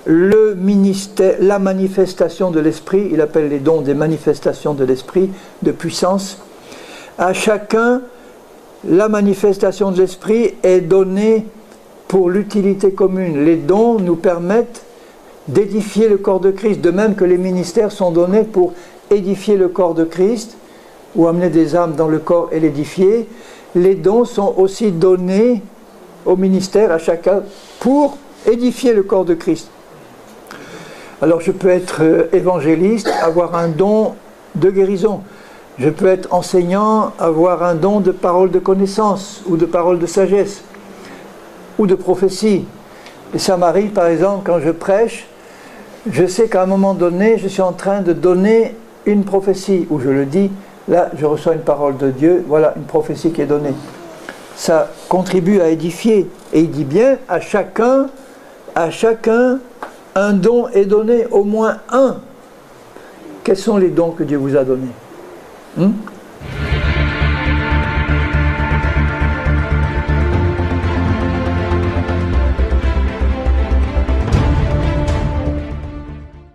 le ministère, la manifestation de l'esprit, il appelle les dons des manifestations de l'esprit, de puissance. À chacun, la manifestation de l'esprit est donnée pour l'utilité commune. Les dons nous permettent d'édifier le corps de Christ, de même que les ministères sont donnés pour édifier le corps de Christ, ou amener des âmes dans le corps et l'édifier. Les dons sont aussi donnés au ministère, à chacun, pour édifier le corps de Christ. Alors je peux être évangéliste, avoir un don de guérison. Je peux être enseignant, avoir un don de parole de connaissance, ou de parole de sagesse, ou de prophétie. Et ça m'arrive, par exemple, quand je prêche, je sais qu'à un moment donné, je suis en train de donner une prophétie, où je le dis, là, je reçois une parole de Dieu, voilà, une prophétie qui est donnée. Ça contribue à édifier. Et il dit bien, à chacun, un don est donné, au moins un. Quels sont les dons que Dieu vous a donnés?